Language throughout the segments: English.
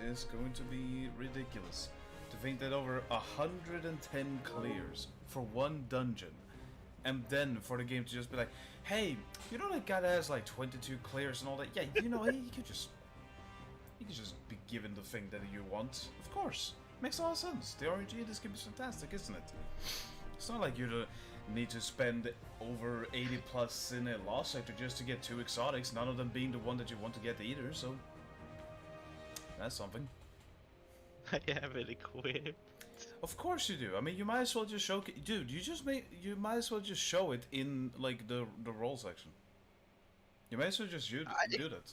it's going to be ridiculous to think that over 110 clears for one dungeon, and then for the game to just be like, hey, you know that guy that has like 22 clears and all that? Yeah, you know, he could just be given the thing that you want. Of course, makes a lot of sense. The RNG in this game is fantastic, isn't it? It's not like you need to spend over 80 plus in a Lost Sector just to get 2 exotics, none of them being the one that you want to get either, so that's something. I have it equipped. Of course you do. I mean, you might as well just show... Dude, you might as well just show it in, like, the role section. You might as well just do that.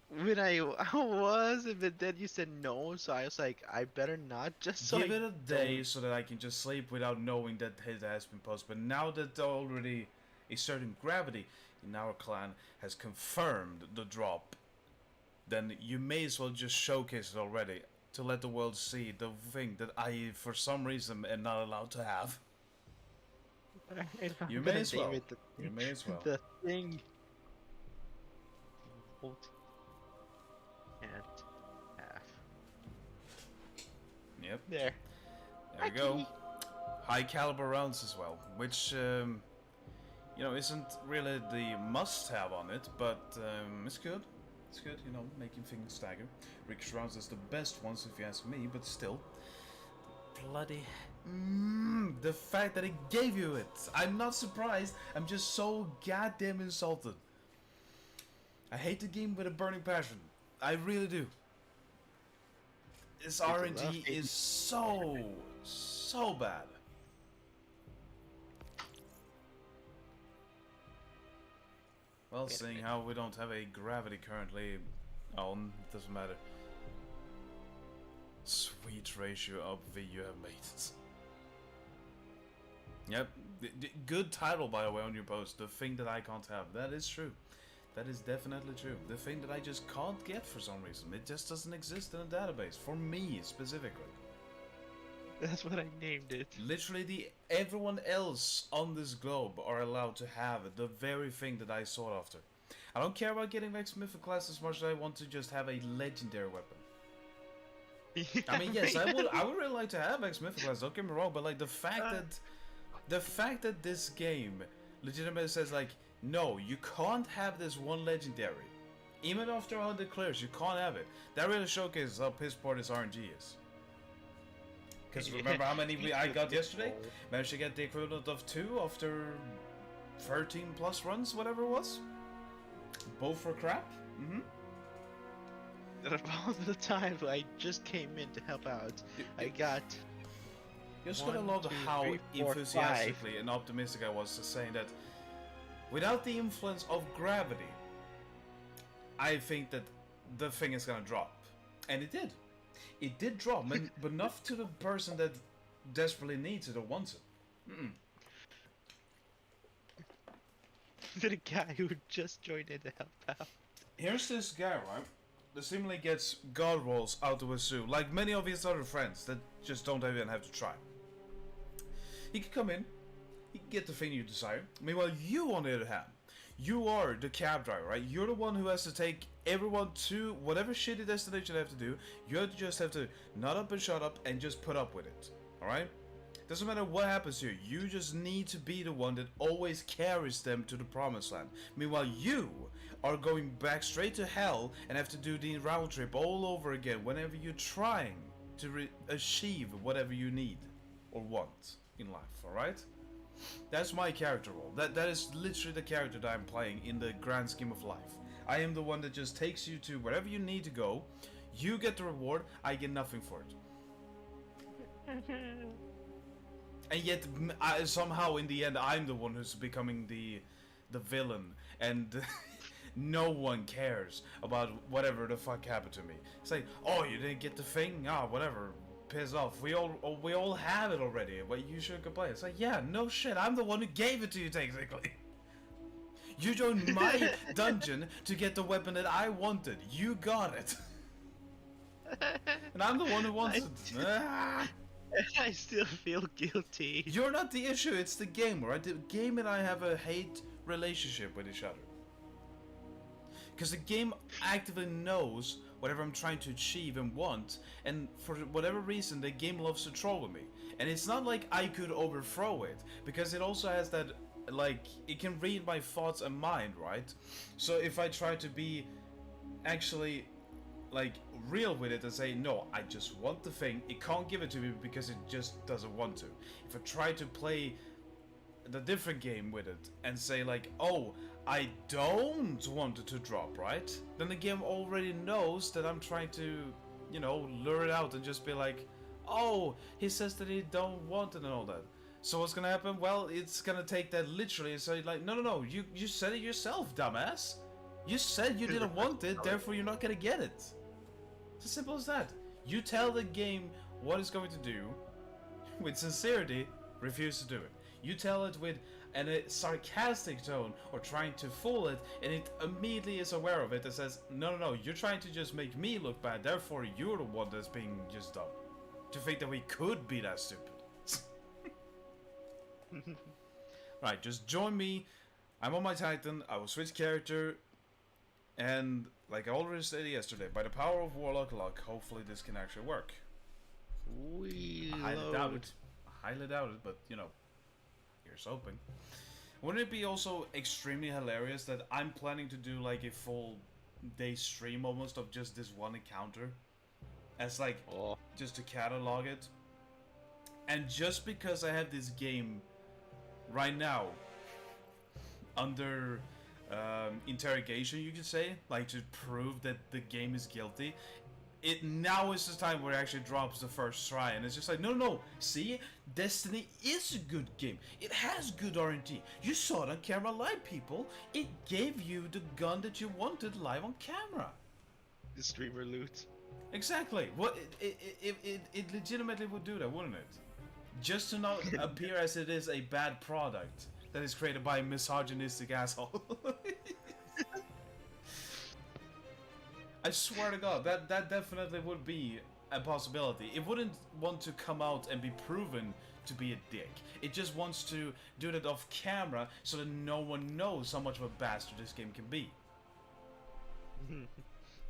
When I was, but then you said no, so I was like, I better not, just so Give it a day so that I can just sleep without knowing that it has been posted. But now that already a certain gravity in our clan has confirmed the drop, then you may as well just showcase it already to let the world see the thing that I, for some reason, am not allowed to have. You may as well. You may as well. The thing. And half. Yep. There we go. High caliber rounds as well, which you know, isn't really the must-have on it, but it's good. It's good, you know, making things stagger. Ricochet rounds is the best ones if you ask me, but still, bloody the fact that it gave you it. I'm not surprised. I'm just so goddamn insulted. I hate the game with a burning passion. I really do. This RNG is so bad. Well, seeing how we don't have a gravity currently on, it doesn't matter. Sweet ratio of V you have made. Yep, good title by the way on your post. The thing that I can't have. That is true. That is definitely true. The thing that I just can't get for some reason. It just doesn't exist in a database. For me, specifically. That's what I named it. Literally, everyone else on this globe are allowed to have the very thing that I sought after. I don't care about getting Vex Mythic class as much as I want to just have a legendary weapon. Yeah, I mean, yes, I would really like to have Vex Mythic class, don't get me wrong, but like the fact that this game legitimately says like, no, you can't have this one legendary. Even after all the clears, you can't have it. That really showcases how piss poor this RNG is. Because remember how many I got yesterday? Managed to get the equivalent of 2 after 13 plus runs, whatever it was. Both for crap. All the time I just came in to help out, I got... You're just gonna love how enthusiastically and optimistic I was to saying that without the influence of gravity, I think that the thing is gonna drop. And it did. It did drop, but not to the person that desperately needs it or wants it. The guy who just joined in to help out. Here's this guy, right? That seemingly gets god rolls out of a zoo, like many of his other friends that just don't even have to try. He can come in, he can get the thing you desire. Meanwhile, you on the other hand, you are the cab driver, right? You're the one who has to take everyone to whatever shitty destination they have to do. You just have to nut up and shut up and just put up with it, alright? Doesn't matter what happens here, you just need to be the one that always carries them to the promised land. Meanwhile, you are going back straight to hell and have to do the round trip all over again whenever you're trying to achieve whatever you need or want in life, alright? That's my character role. That is literally the character that I'm playing in the grand scheme of life. I am the one that just takes you to wherever you need to go. You get the reward, I get nothing for it. And yet, somehow in the end, I'm the one who's becoming the villain, and no one cares about whatever the fuck happened to me. It's like, oh, you didn't get the thing? Ah, whatever. Piss off. We all have it already, but you should complain. It's like, yeah, no shit. I'm the one who gave it to you, technically. You joined my dungeon to get the weapon that I wanted. You got it. And I'm the one who wants it. I still feel guilty. You're not the issue, it's the game, right? The game and I have a hate relationship with each other. Because the game actively knows whatever I'm trying to achieve and want, and for whatever reason, the game loves to troll with me. And it's not like I could overthrow it, because it also has that, like, it can read my thoughts and mind, right? So if I try to be actually, like, real with it and say, no, I just want the thing, it can't give it to me because it just doesn't want to. If I try to play the different game with it and say, like, oh, I don't want it to drop, right? Then the game already knows that I'm trying to, you know, lure it out and just be like, oh, he says that he don't want it and all that. So what's gonna happen? Well, it's gonna take that literally and say, like, no, you said it yourself, dumbass. You said you didn't want it, therefore you're not gonna get it. It's as simple as that. You tell the game what it's going to do, with sincerity, refuse to do it. You tell it with a sarcastic tone or trying to fool it, and it immediately is aware of it and says, no, you're trying to just make me look bad, therefore you're the one that's being just dumb. To think that we could be that stupid. Right, just join me. I'm on my Titan, I will switch character, and like I already said yesterday, by the power of Warlock Luck, hopefully this can actually work. I highly doubt it. Highly doubt it, but you know, here's hoping. Wouldn't it be also extremely hilarious that I'm planning to do like a full day stream almost of just this one encounter? As like, just to catalog it. And just because I have this game right now under interrogation, you could say, like to prove that the game is guilty, it now is the time where it actually drops the first try, and it's just like, no, see, Destiny is a good game. It has good RNG. You saw it on camera live, people. It gave you the gun that you wanted live on camera. The streamer loot. Exactly. What it legitimately would do that, wouldn't it? Just to not appear as it is a bad product that is created by a misogynistic asshole. I swear to God, that definitely would be a possibility. It wouldn't want to come out and be proven to be a dick. It just wants to do that off camera so that no one knows how much of a bastard this game can be.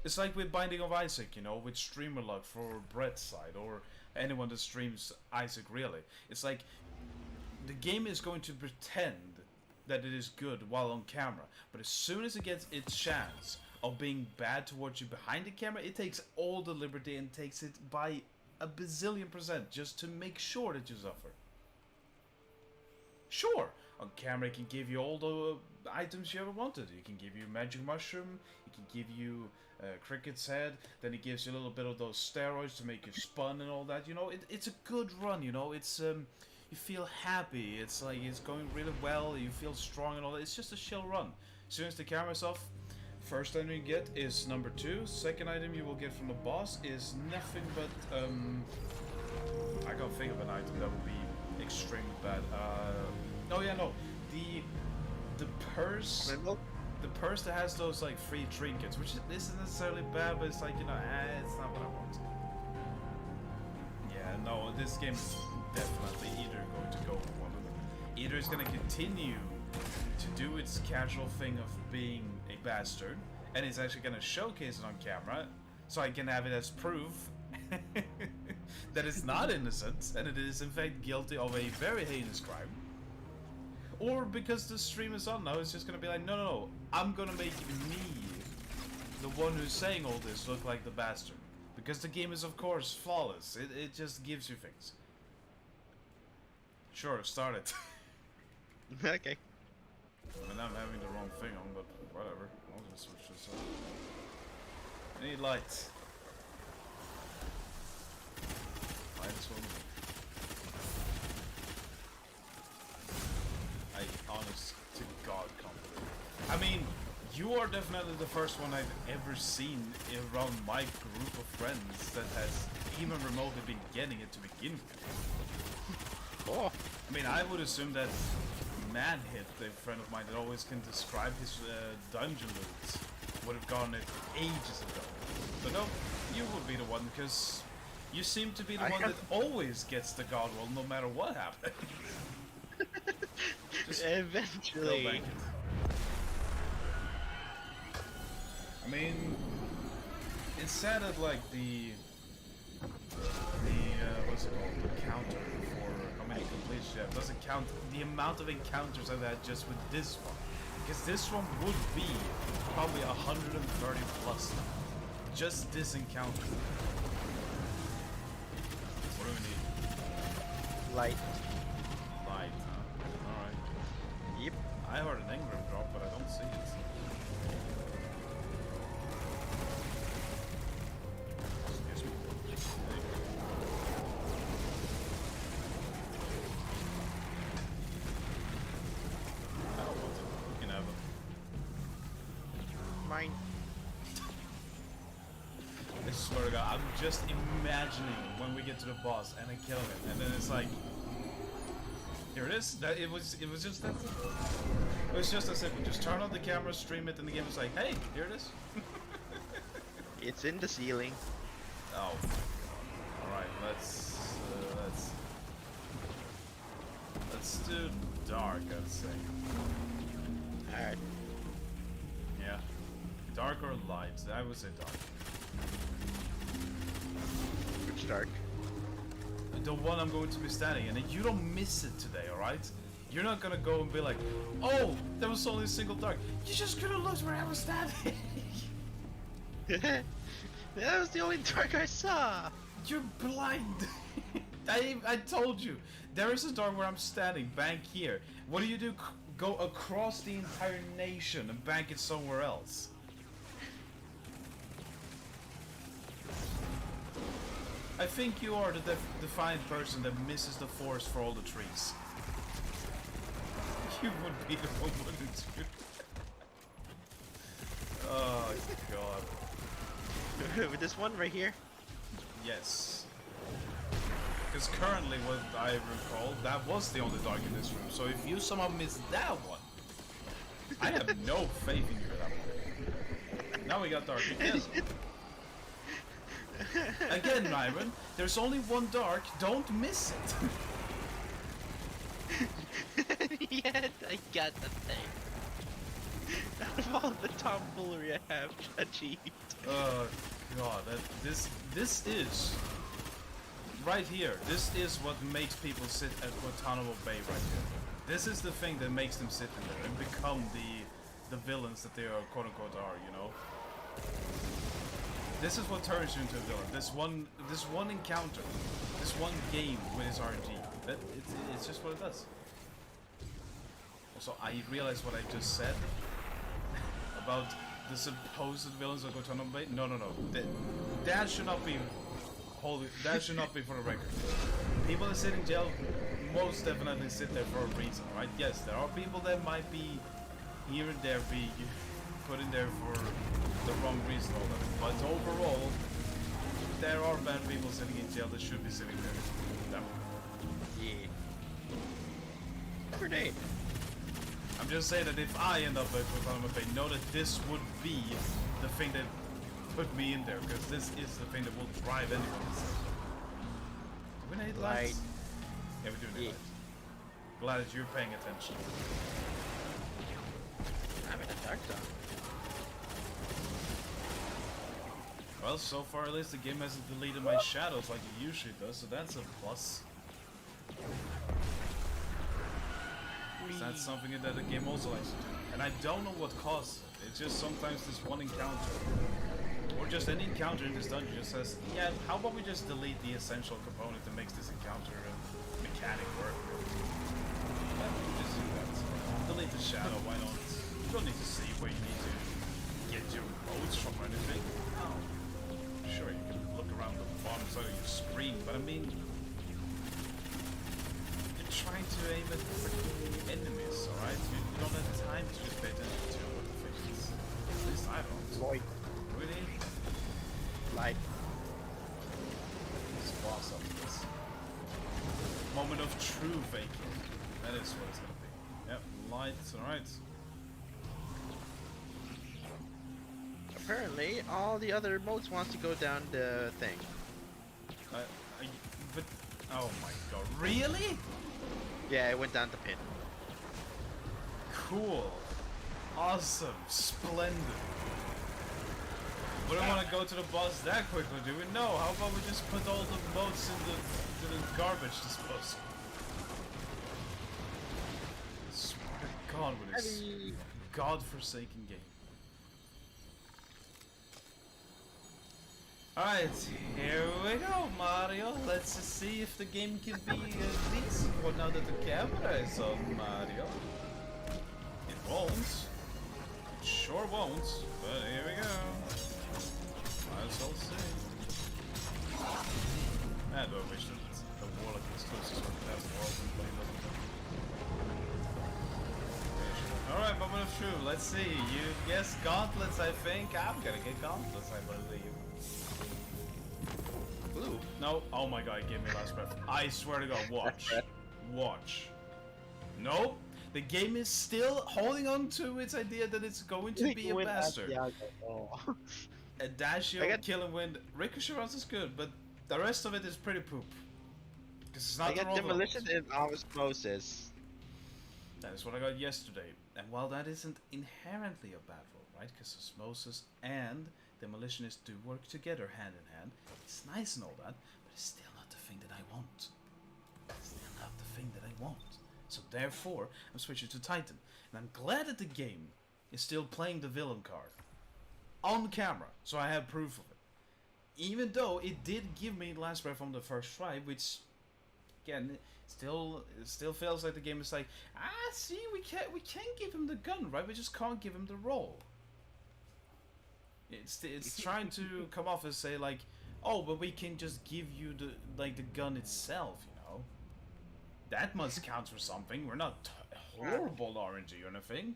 It's like with Binding of Isaac, you know, with streamer luck for Brett's side, or anyone that streams Isaac really. It's like, the game is going to pretend that it is good while on camera, but as soon as it gets its chance of being bad towards you behind the camera, it takes all the liberty and takes it by a bazillion % just to make sure that you suffer. Sure, on camera it can give you all the items you ever wanted. It can give you magic mushroom, it can give you cricket's head, then it gives you a little bit of those steroids to make you spun and all that. You know, it's a good run, you know, it's you feel happy, it's like it's going really well, you feel strong and all that. It's just a chill run. As soon as the camera's off, first item you get is number 2. Second item you will get from the boss is nothing but I can't think of an item that would be extremely bad. Oh yeah, no, the purse. The purse that has those like free trinkets, which isn't necessarily bad, but it's like, you know, it's not what I want. Yeah, no, this game is definitely either going to go for one of them. Either it's going to continue to do its casual thing of being a bastard, and it's actually going to showcase it on camera, so I can have it as proof that it's not innocent, and it is in fact guilty of a very heinous crime. Or because the stream is on now, it's just gonna be like, no, I'm gonna make me, the one who's saying all this, look like the bastard. Because the game is, of course, flawless. It just gives you things. Sure, start it. Okay. I mean, I'm having the wrong thing on, but whatever. I'll just switch this up. I need light. Lights on. I honest to God can't believe it. I mean, you are definitely the first one I've ever seen around my group of friends that has even remotely been getting it to begin with. Oh. I mean, I would assume that Manhit, a friend of mine that always can describe his dungeon loot, would have gotten it ages ago. But no, you would be the one, because you seem to be the one that always gets the god roll no matter what happens. Eventually. I mean, it's sad that like the what's it called? The counter for how many completions you have doesn't count the amount of encounters I've had just with this one. Because this one would be probably 130 plus now. Just this encounter. What do we need? Light. Light, huh? Alright. Yep. I heard an engram drop, but I don't see it. Excuse me. I don't want it. You can have it. Mine. I swear to God, I'm just imagining when we get to the boss and I kill him, and then it's like, here it is. That it was just that. It was just that simple. Just turn on the camera, stream it, and the game was like, hey, here it is. It's in the ceiling. Oh. All right, let's do dark. I'd say. Alright. Yeah. Dark or light? I would say dark. Which dark? The one I'm going to be standing in, and you don't miss it today, alright? You're not gonna go and be like, oh, there was only a single dark. You just could have looked where I was standing. That was the only dark I saw. You're blind. I told you. There is a dark where I'm standing, bank here. What do? Go across the entire nation and bank it somewhere else. I think you are the defiant person that misses the forest for all the trees. You would be the one, wouldn't you? Oh god. With this one right here. Yes. Because currently, what I recall, that was the only dark in this room. So if you somehow missed that one, I have no faith in you at that point. Now we got dark again. Again, Ryron, there's only one dark, don't miss it. Yet I got the thing. Out of all the tomfoolery I have achieved. Oh god, this is right here. This is what makes people sit at Guantanamo Bay right here. This is the thing that makes them sit in there and become the villains that they are, quote unquote, are, you know. This is what turns you into a villain. This one encounter, this one game with his RNG. It's just what it does. Also, I realized what I just said about the supposed villains of Guantanamo Bay. No. That should not be holy. That should not be for the record. People that sit in jail most definitely sit there for a reason, right? Yes, there are people that might be here and there be put in there for the wrong reason, all that. But overall, there are bad people sitting in jail that should be sitting there. No. Yeah. Grenade. I'm just saying that if I end up at Guantanamo Bay, know that this would be the thing that put me in there, because this is the thing that will drive anyone insane. Do we need lights? Yeah, we do need lights. Glad that you're paying attention. I'm in a dark zone. Well, so far at least the game hasn't deleted my shadows like it usually does, so that's a plus. That's something that the game also likes to do. And I don't know what causes it. It's just sometimes this one encounter, or just any encounter in this dungeon just says, yeah, how about we just delete the essential component that makes this encounter mechanic work? Just do that. Delete the shadow, why not? You don't need to see where you need to get your roads from or anything. No. Sure, you can look around the bottom side of your screen, but I mean, you're trying to aim at freaking enemies, alright? You don't have time to just pay attention to what the fish is. At least I don't. Light. Really? Light. This boss up this. Moment of true faking. That is what it's gonna be. Yep, lights, alright. Apparently, all the other modes wants to go down the thing. But, oh my god, really? Yeah, it went down the pin. Cool. Awesome. Splendid. We don't want to go to the boss that quickly, do we? No, how about we just put all the boats in the garbage disposal? I swear to God, with this godforsaken game. Alright, here we go, Mario. Let's just see if the game can be a decent one now that the camera is on, Mario. It won't. It sure won't, but here we go. Might as well see. I do wish that the Warlock was closest to the best world and play Alright, moment of truth. Let's see. You guessed Gauntlets, I think. I'm gonna get Gauntlets, I believe. Blue? No. Oh my god, give me last breath. I swear to god, watch. Watch. Nope. The game is still holding on to its idea that it's going to be a bastard. Adagio, Kill and Wind, Ricochet Runs is good, but the rest of it is pretty poop. Because it's not I got Demolition and Osmosis. That is what I got yesterday. And while that isn't inherently a bad roll, right? Because Osmosis and Demolitionist do work together hand in hand. It's nice and all that, but it's still not the thing that I want. It's still not the thing that I want. So therefore, I'm switching to Titan. And I'm glad that the game is still playing the villain card. On camera, so I have proof of it. Even though it did give me last breath on the first try, which, again, it still feels like the game is like, see, we can't give him the gun, right? We just can't give him the roll. It's trying to come off and say like, oh, but we can just give you the gun itself, you know. That must count for something. We're not horrible RNG or anything.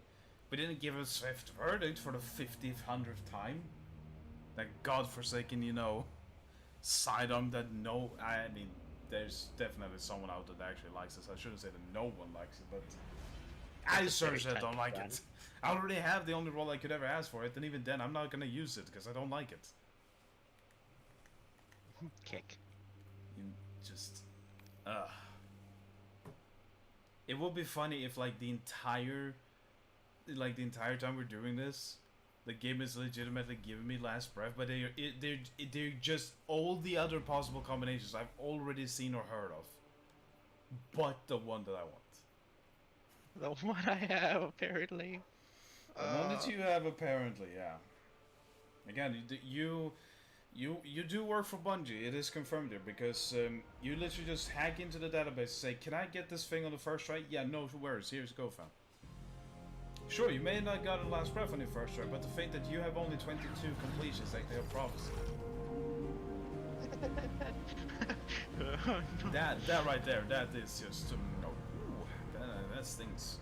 We didn't give a swift verdict for the 50th, 100th time. That godforsaken, you know, sidearm that I mean, there's definitely someone out there that actually likes this. I shouldn't say that no one likes it, but I certainly don't like it. I already have the only role I could ever ask for it, and even then I'm not gonna use it because I don't like it. Kick. You just, It would be funny if like the entire time we're doing this, the game is legitimately giving me last breath, but they're just all the other possible combinations I've already seen or heard of, but the one that I want. The one I have, apparently. The one that you have, apparently, yeah. Again, you do work for Bungie. It is confirmed here because you literally just hack into the database and say, "Can I get this thing on the first try?" Yeah, no worries. Here's go, fam. Sure, you may not have gotten last breath on your first try, but the fact that you have only 22 completions, like they have prophecy. That right there, that is just no. That stings.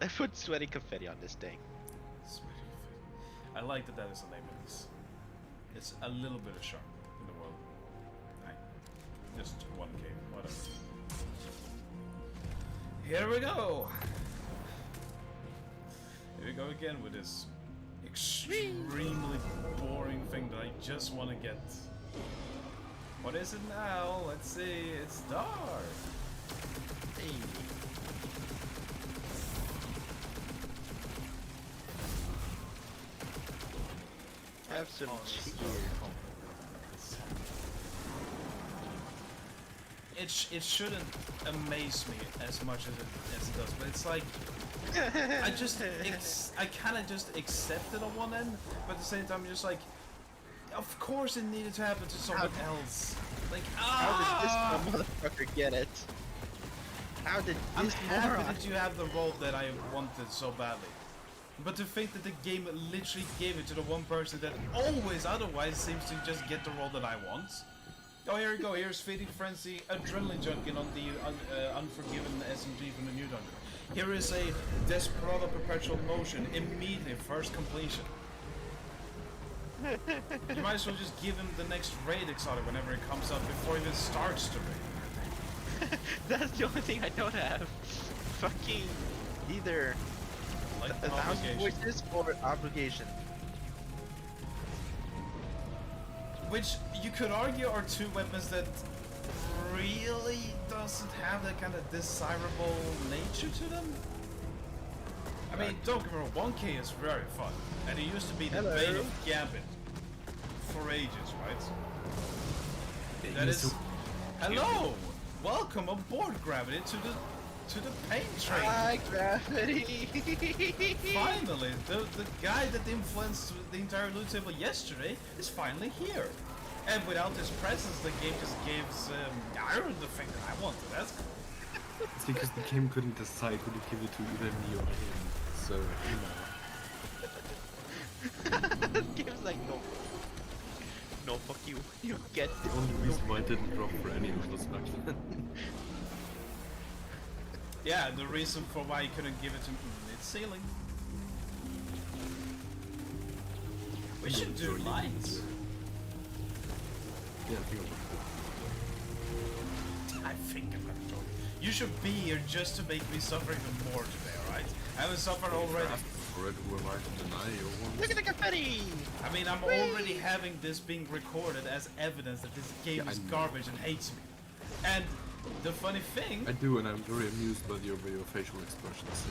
I put sweaty confetti on this thing. Sweaty confetti. I like that is the name of this. It's a little bit of sharp in the world. Just 1k, whatever. Here we go. Here we go again with this extremely boring thing that I just want to get. What is it now? Let's see. It's dark. Hey. Have some cheer. It shouldn't amaze me as much as it does, but it's like I kind of just accept it on one end, but at the same time, I'm just like, of course it needed to happen to someone else. Like, how did this motherfucker get it? How did this I'm happy that you have the role that I wanted so badly. But to think that the game literally gave it to the one person that always otherwise seems to just get the role that I want. Oh, here we go. Here's Feeding Frenzy, Adrenaline Junkin on the Unforgiven SMG from the new dungeon. Here is a Desperado Perpetual Motion, immediately first completion. You might as well just give him the next raid exotic whenever it comes up before he even starts to raid. That's the only thing I don't have. Fucking either like 1,000 voices or obligation. Which you could argue are two weapons that really doesn't have that kind of desirable nature to them. I mean, don't get me wrong, 1K is very fun, and it used to be the bane of Gambit. for ages, right? Yeah, That he's is. so- Hello! Welcome aboard, Gravity, to the paint train. Hi, Gravity. Finally, the guy that influenced the entire loot table yesterday is finally here. And without his presence, the game just gives Iron the thing that I wanted. That's It's because the game couldn't decide who to give it to, either me or him. So, you know. Game's like, no. No, fuck you. You get The only reason why I didn't drop for any of us back then. yeah, the reason for why you couldn't give it to me. It's ceiling. We should do lights. Yeah, I think I think I'm gonna join. You should be here just to make me suffer even more today, alright? I haven't suffered already. Already, who am I to deny you one? Look at the confetti! I mean, I'm already having this being recorded as evidence that this game Yeah, is I know. garbage and hates me. And the funny thing, I do, and I'm very amused by your facial expressions.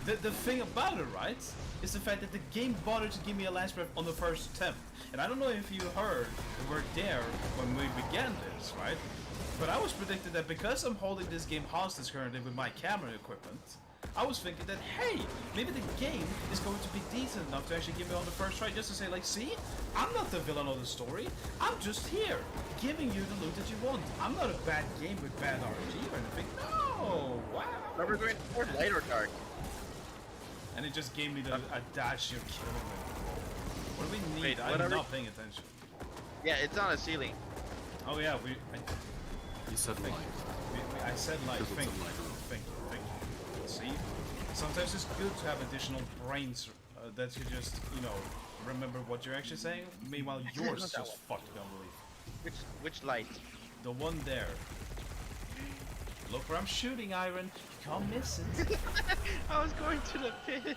Yes. the thing about it, right, is the fact that the game bothered to give me a last breath on the first attempt. And I don't know if you heard or were there when we began this, right? But I was predicting that because I'm holding this game hostage currently with my camera equipment, I was thinking that, hey, maybe the game is going to be decent enough to actually give me on the first try, just to say, like, see, I'm not the villain of the story. I'm just here, giving you the loot that you want. I'm not a bad game with bad RNG or anything. No, wow. Are we going toward light or dark? And it just gave me the a dash, you're killing me. What do we need? Wait, what I'm are we- not paying attention. Yeah, it's on a ceiling. Oh yeah, You said light. I said light. Because Thank it's a you. light room. Thank you. Thank you. See? Sometimes it's good to have additional brains that you just, remember what you're actually saying. Meanwhile, yours Not that just fucked me unbelief. Which light? The one there. Look where I'm shooting, Iron. You can't miss it. I was going to the pit.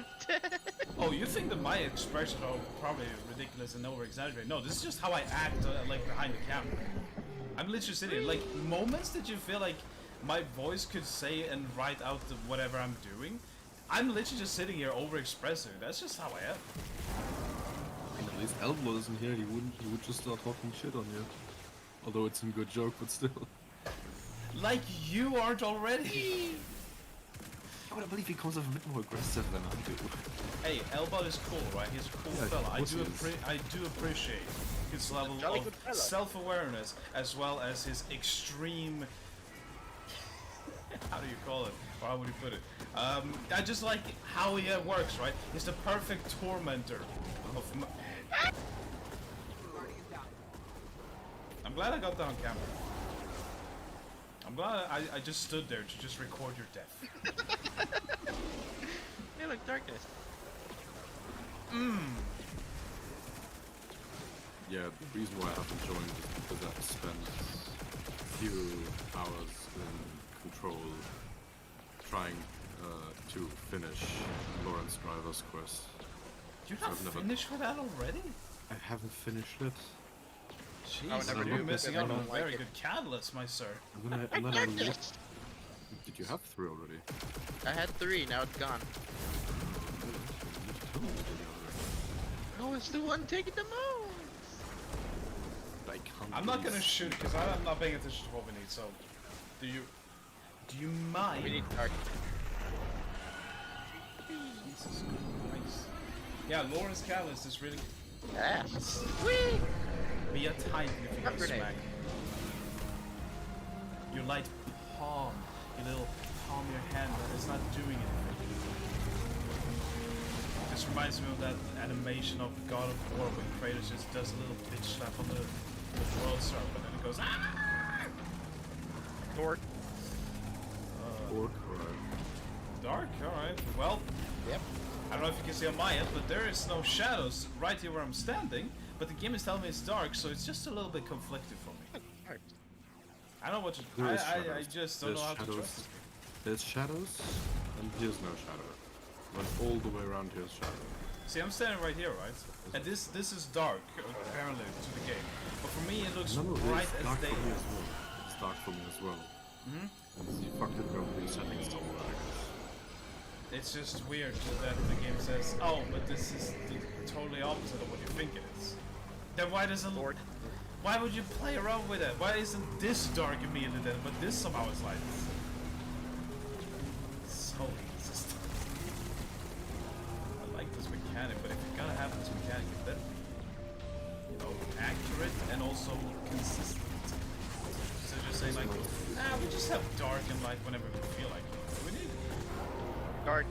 Oh, you think that my expressions are probably ridiculous and over-exaggerated. No, this is just how I act, like, behind the camera. I'm literally sitting, like, moments that you feel like my voice could say and write out whatever I'm doing. I'm literally just sitting here over-expressing. That's just how I am. I mean, at least Elbow isn't here. He would just start talking shit on you. Although it's a good joke, but still. Like you aren't already. I would believe he comes off a bit more aggressive than I do. Hey, Elbot is cool, right? He's a cool Yeah, fella. of course he is. I do appreciate his level jolly of good fella. self-awareness as well as his extreme. How do you call it? Or how would you put it? I just like how he works, right? He's the perfect tormentor of. I'm glad I got that on camera. I'm glad I just stood there to just record your death. Hey, look, darkness. Yeah, the reason why I haven't joined is because I've spent a few hours in control trying to finish Lawrence Driver's quest. You have I've never- finished with that already? I haven't finished it. Jeez, I would never you're do it missing because out I on a don't very like it. good catalyst, my sir. And then I looked. Did you have 3 already? I had 3, now it's gone. You told me you did already. No, it's the one taking the most. I can't I'm not believe- gonna shoot because I'm not paying attention to what we need. So, do you mind? We need dark. Jesus Christ. Yeah, Lawrence Catalyst is really Yeah. Whee! be a titan if you Frag go grenade. smack. Your light palm, your little palm of your hand that is not doing anything. This reminds me of that animation of God of War when Kratos just does a little bitch slap on the world serp and then it goes ah! Dork. Orc, right. Dark, alright. Well, Yep. I don't know if you can see on my end, but there is no shadows right here where I'm standing, but the game is telling me it's dark, so it's just a little bit conflicted for me. Dark. I don't know what to There is I shadows. just don't There's know how to shadows. trust this game. There's shadows, and here's no shadow. Went all the way around here's shadow. See, I'm standing right here, right? And this is dark, apparently, to the game. But for me, it looks No, bright it's as dark day. for me as well. It's dark for me as well. You fucked it up with your settings somewhere, I guess. It's just weird that the game says, oh, but this is the totally opposite of what you think it is. Then why doesn't... Lord. Why would you play around with it? Why isn't this dark immediately then, but this somehow is light? So inconsistent. I like this mechanic, but if you're gonna have this mechanic, you better be, you know, accurate and also consistent. So just saying like, we just have dark and light whenever we feel like it. What do we need? Dark.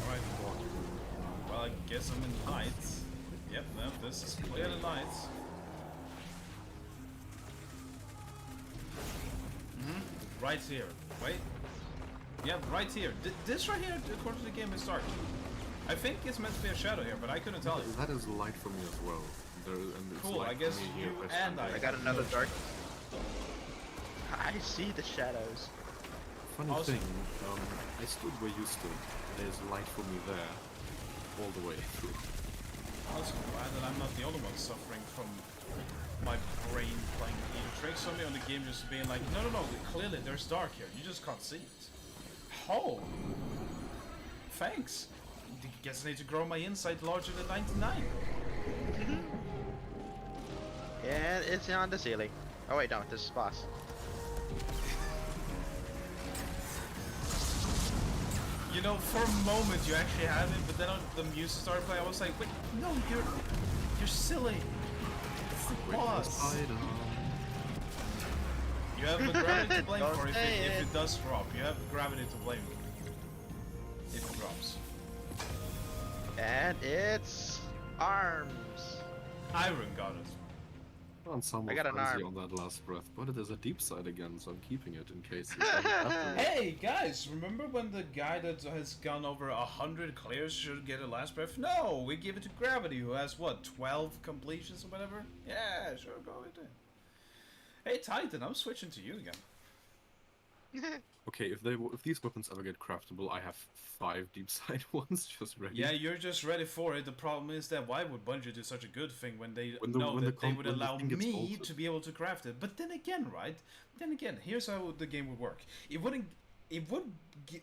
Alright. Well, I guess I'm in light. Yep, no, this is clearly light. Right here. Wait. Yeah, right here. This right here, according to the game, is dark. I think it's meant to be a shadow here, but I couldn't tell you. That is light for me as well. And it's Cool, light I guess for me you here, and I I got another dark. I see the shadows. Funny Awesome. thing, I stood where you stood. There's light for me there, all the way through. Also glad that I'm not the only one suffering from my brain playing evil tricks on me on the game, just being like, no, clearly there's dark here. You just can't see it. Oh, thanks. Guess I need to grow my insight larger than 99. And it's on the ceiling. Oh wait, no, this is boss. You know, for a moment you actually had it, but then the music started playing. I was like, wait, no, you're silly. It's the boss. You have the gravity to blame Don't for if say it does drop. You have gravity to blame if it drops. And it's arms. Iron got it. On some I got an frenzy arm. on that last breath, but it is a deep side again, so I'm keeping it in case it doesn't happen. Hey guys, remember when the guy that has gone over 100 clears should get a last breath? No, we give it to Gravity, who has what, 12 completions or whatever? Yeah, sure, go with it. Hey Titan, I'm switching to you again. Okay, if these weapons ever get craftable, I have 5 deep side ones just ready. Yeah, you're just ready for it. The problem is that why would Bungie do such a good thing when they When know that they would when the allow thing gets me bolted. to be able to craft it? But then again, right? Then again, here's how the game would work. It wouldn't. It would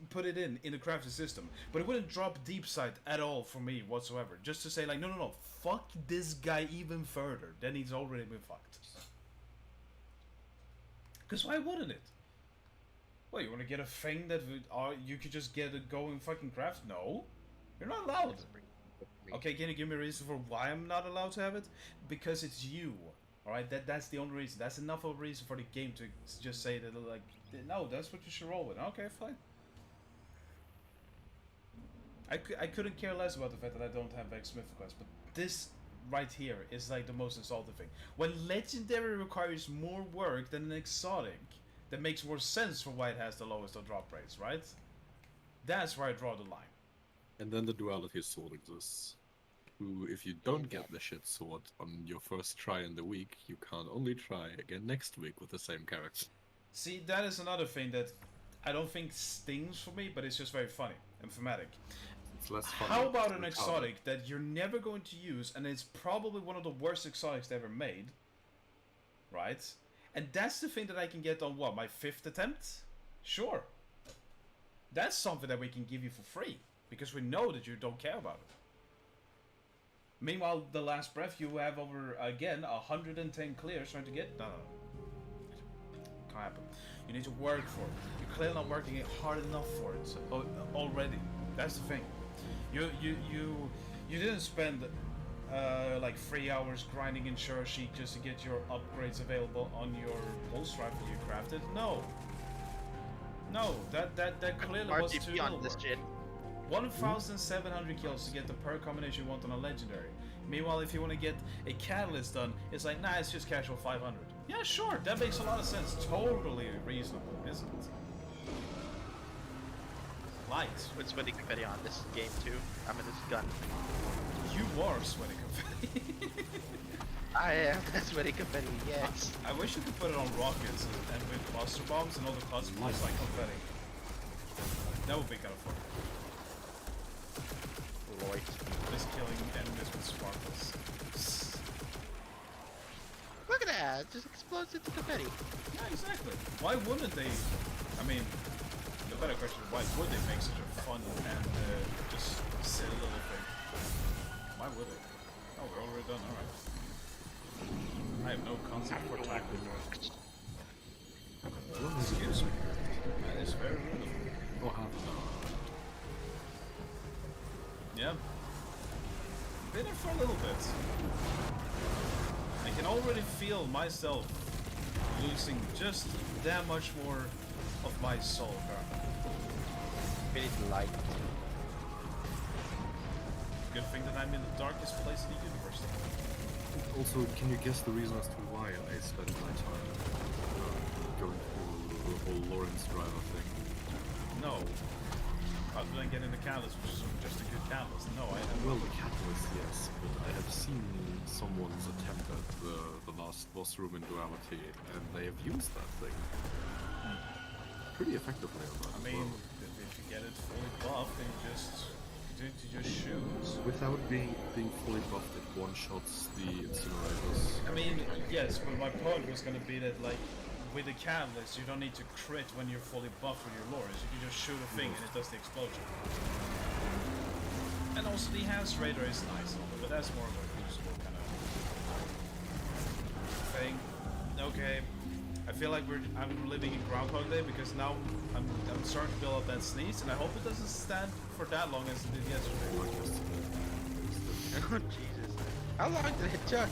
put it in the crafting system, but it wouldn't drop deep sight at all for me whatsoever. Just to say like, no, fuck this guy even further. Then he's already been fucked. Because why wouldn't it? Well, you want to get a thing that you could just get it going fucking craft? No, you're not allowed. Okay, can you give me a reason for why I'm not allowed to have it? Because it's you. Alright, that's the only reason. That's enough of a reason for the game to just say that, like, no, that's what you should roll with. Okay, fine. I couldn't care less about the fact that I don't have Vex Smith Quest, but this right here is like the most insulting thing. When Legendary requires more work than an Exotic, that makes more sense for why it has the lowest of drop rates, right? That's where I draw the line. And then the duality sword exists. Who, if you don't get the shit sword on your first try in the week, you can't only try again next week with the same character. See, that is another thing that I don't think stings for me, but it's just very funny and thematic. It's less fun. How about an exotic that you're never going to use, and it's probably one of the worst exotics they ever made, right? And that's the thing that I can get on what, my 5th attempt? Sure. That's something that we can give you for free, because we know that you don't care about it. Meanwhile, the last breath you have over, again, 110 clears trying to get... No. Can't happen. You need to work for it. You're clearly not working hard enough for it already. That's the thing. You didn't spend like 3 hours grinding in Sure Sheet just to get your upgrades available on your pulse rifle you crafted. No. No, that clearly was too little on this work. shit. 1,700 kills to get the per combination you want on a legendary. Meanwhile, if you want to get a catalyst done, it's like, nah, it's just casual 500. Yeah, sure, that makes a lot of sense. Totally reasonable, isn't it? Light. With sweaty confetti on this game too. I mean, this gun. You are sweaty confetti. I am sweaty confetti. Yes. I wish you could put it on rockets and with cluster bombs and all the cluster bombs like confetti. That would be kind of fun. Lord. Just killing enemies with sparkles. Look at that! It just explodes into confetti. Yeah, exactly. Why wouldn't they? I mean, the better question is why would they make such a fun and just silly little thing? Why would they? Oh, we're already done. All right. I have no concept for tackling. What is it? Excuse me. That is very rude of you. Oh, half an hour. Yeah. Been in for a little bit. I can already feel myself losing just that much more of my soul currently. Really light. Good thing that I'm in the darkest place in the universe. Also, can you guess the reason as to why I spent my time going through the whole Lawrence driver thing? No. Other than getting the catalyst, which is just a good catalyst. No, I haven't. Well, the catalyst, yes, but I have seen someone's attempt at the last boss room in Duality, and they have used that thing pretty effectively on that. I as mean, well. if you get it fully buffed, then you just shoot. Without being fully buffed, it one-shots the incinerators. I mean, yes, but my point was gonna be that, like, with the catalyst, you don't need to crit when you're fully buffed with your lures. You can just shoot a thing and it does the explosion. And also, the enhanced radar is nice, but that's more of a usable kind of thing. Okay, I feel like I'm living in Groundhog Day because now I'm starting to build up that sneeze, and I hope it doesn't stand for that long as it did yesterday. Oh Jesus! How long did it took?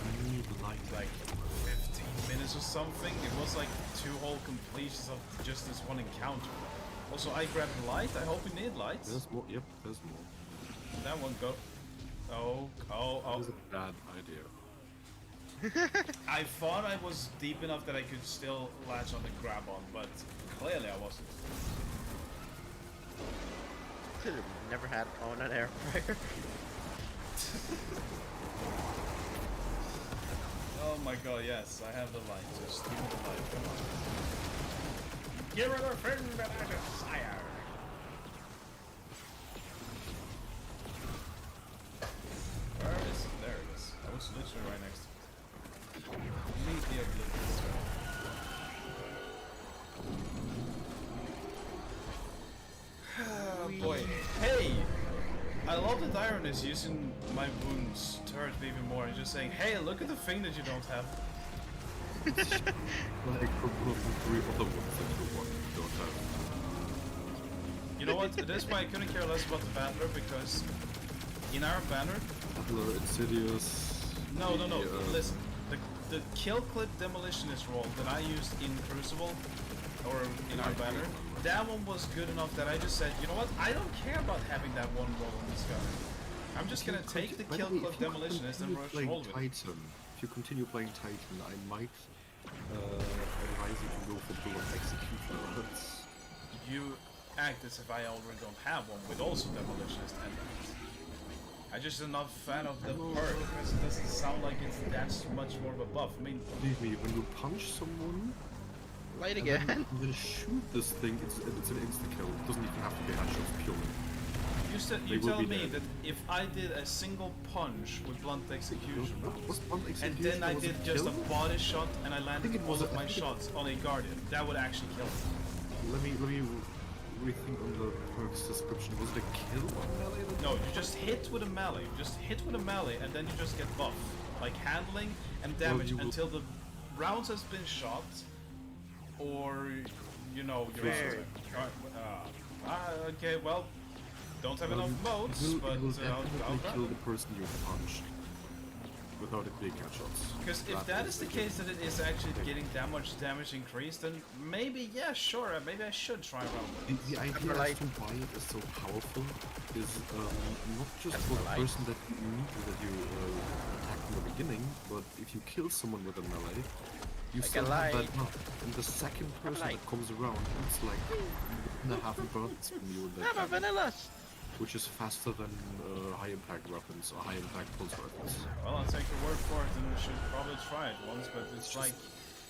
Like 15 minutes or something. It was like 2 whole completions of just this one encounter. Also, I grabbed light. I hope we need light. There's more. Yep, there's more. That one go. Oh. That was a bad idea. I thought I was deep enough that I could still latch on the grab on, but clearly I wasn't. Should have never had on an air fryer. Oh my god, yes, I have the light. Just give me the light, come on. Give her the friend that I desire! Where is it? There it is. I was literally right next to it. Completely oblivious. Oh boy. Hey! I love that Iron is using my wounds to hurt me even more and just saying, hey, look at the thing that you don't have. Like from 3 other ones that you don't have. You know what? That's why I couldn't care less about the Battler, because in our banner... Battler, Insidious... No, the, listen. The kill clip demolitionist roll that I used in Crucible, or in our banner, that one was good enough that I just said, you know what? I don't care about having that one roll on this guy. I'm just gonna take the kill clip demolitionist and rush roll with it. If you continue playing Titan, I might advise you to go for Bullet Executioner. You act as if I already don't have one with also demolitionist and I just am not a fan of the perk because it doesn't sound like it's that much more of a buff. I mean, Believe me, when you punch someone, Light and again. then shoot this thing, it's an insta-kill. It doesn't even have to be headshots purely. you will tell be me dead. that if I did a single punch with blunt execution What's Blunt and Execution? then I Was it did just a kill? body shot and I landed it all was of a- my I think it- shots on a Guardian, that would actually kill me. Let me rethink on the perks description. Was it a kill on melee? No, you just hit with a melee. You just hit with a melee and then you just get buff. Like handling and damage you will- until the rounds has been shot or, you know, you're Fair. okay, well, don't have enough modes, it but will I'll definitely grab kill it. the person you punched without it being headshots. Because if that is the case that it is actually getting that much damage increased, then maybe, yeah, sure, maybe I should try around with it. The idea Like- as to why it is so powerful is not just for the Like- person that you attack in the beginning, but if you kill someone with a melee, you Like still a have like- that buff. And the second person like- that comes around, it's like and a half burns from you, in that I'm a damage, vanillas. which is faster than high impact weapons or high impact pulse rifles. Well, I'll take your word for it and we should probably try it once, but it's just like...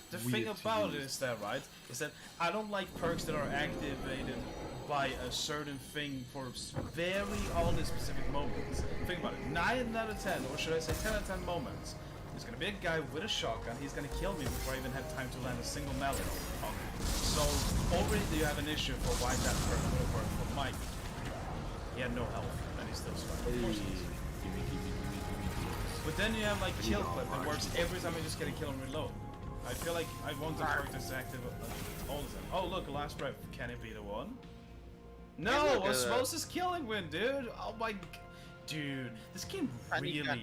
The weird thing to about it use. is that, right, is that I don't like perks that are activated by a certain thing for very only specific moments. Think about it, 9 out of 10, or should I say 10 out of 10 moments, there's gonna be a guy with a shotgun, he's gonna kill me before I even have time to land a single melee on me. So, already you have an issue for why that perk would have worked for Mike. He had no health, and he still survived. Of course he does. Gimme. But then you have like And you kill know, clip that works actually- every time I just get a kill and reload. I feel like I want the characters to active all the time. Oh look, last breath. Can it be the one? No, look at that. Osmosis Killing Wind, dude. Oh my, dude, this game Tiny gun.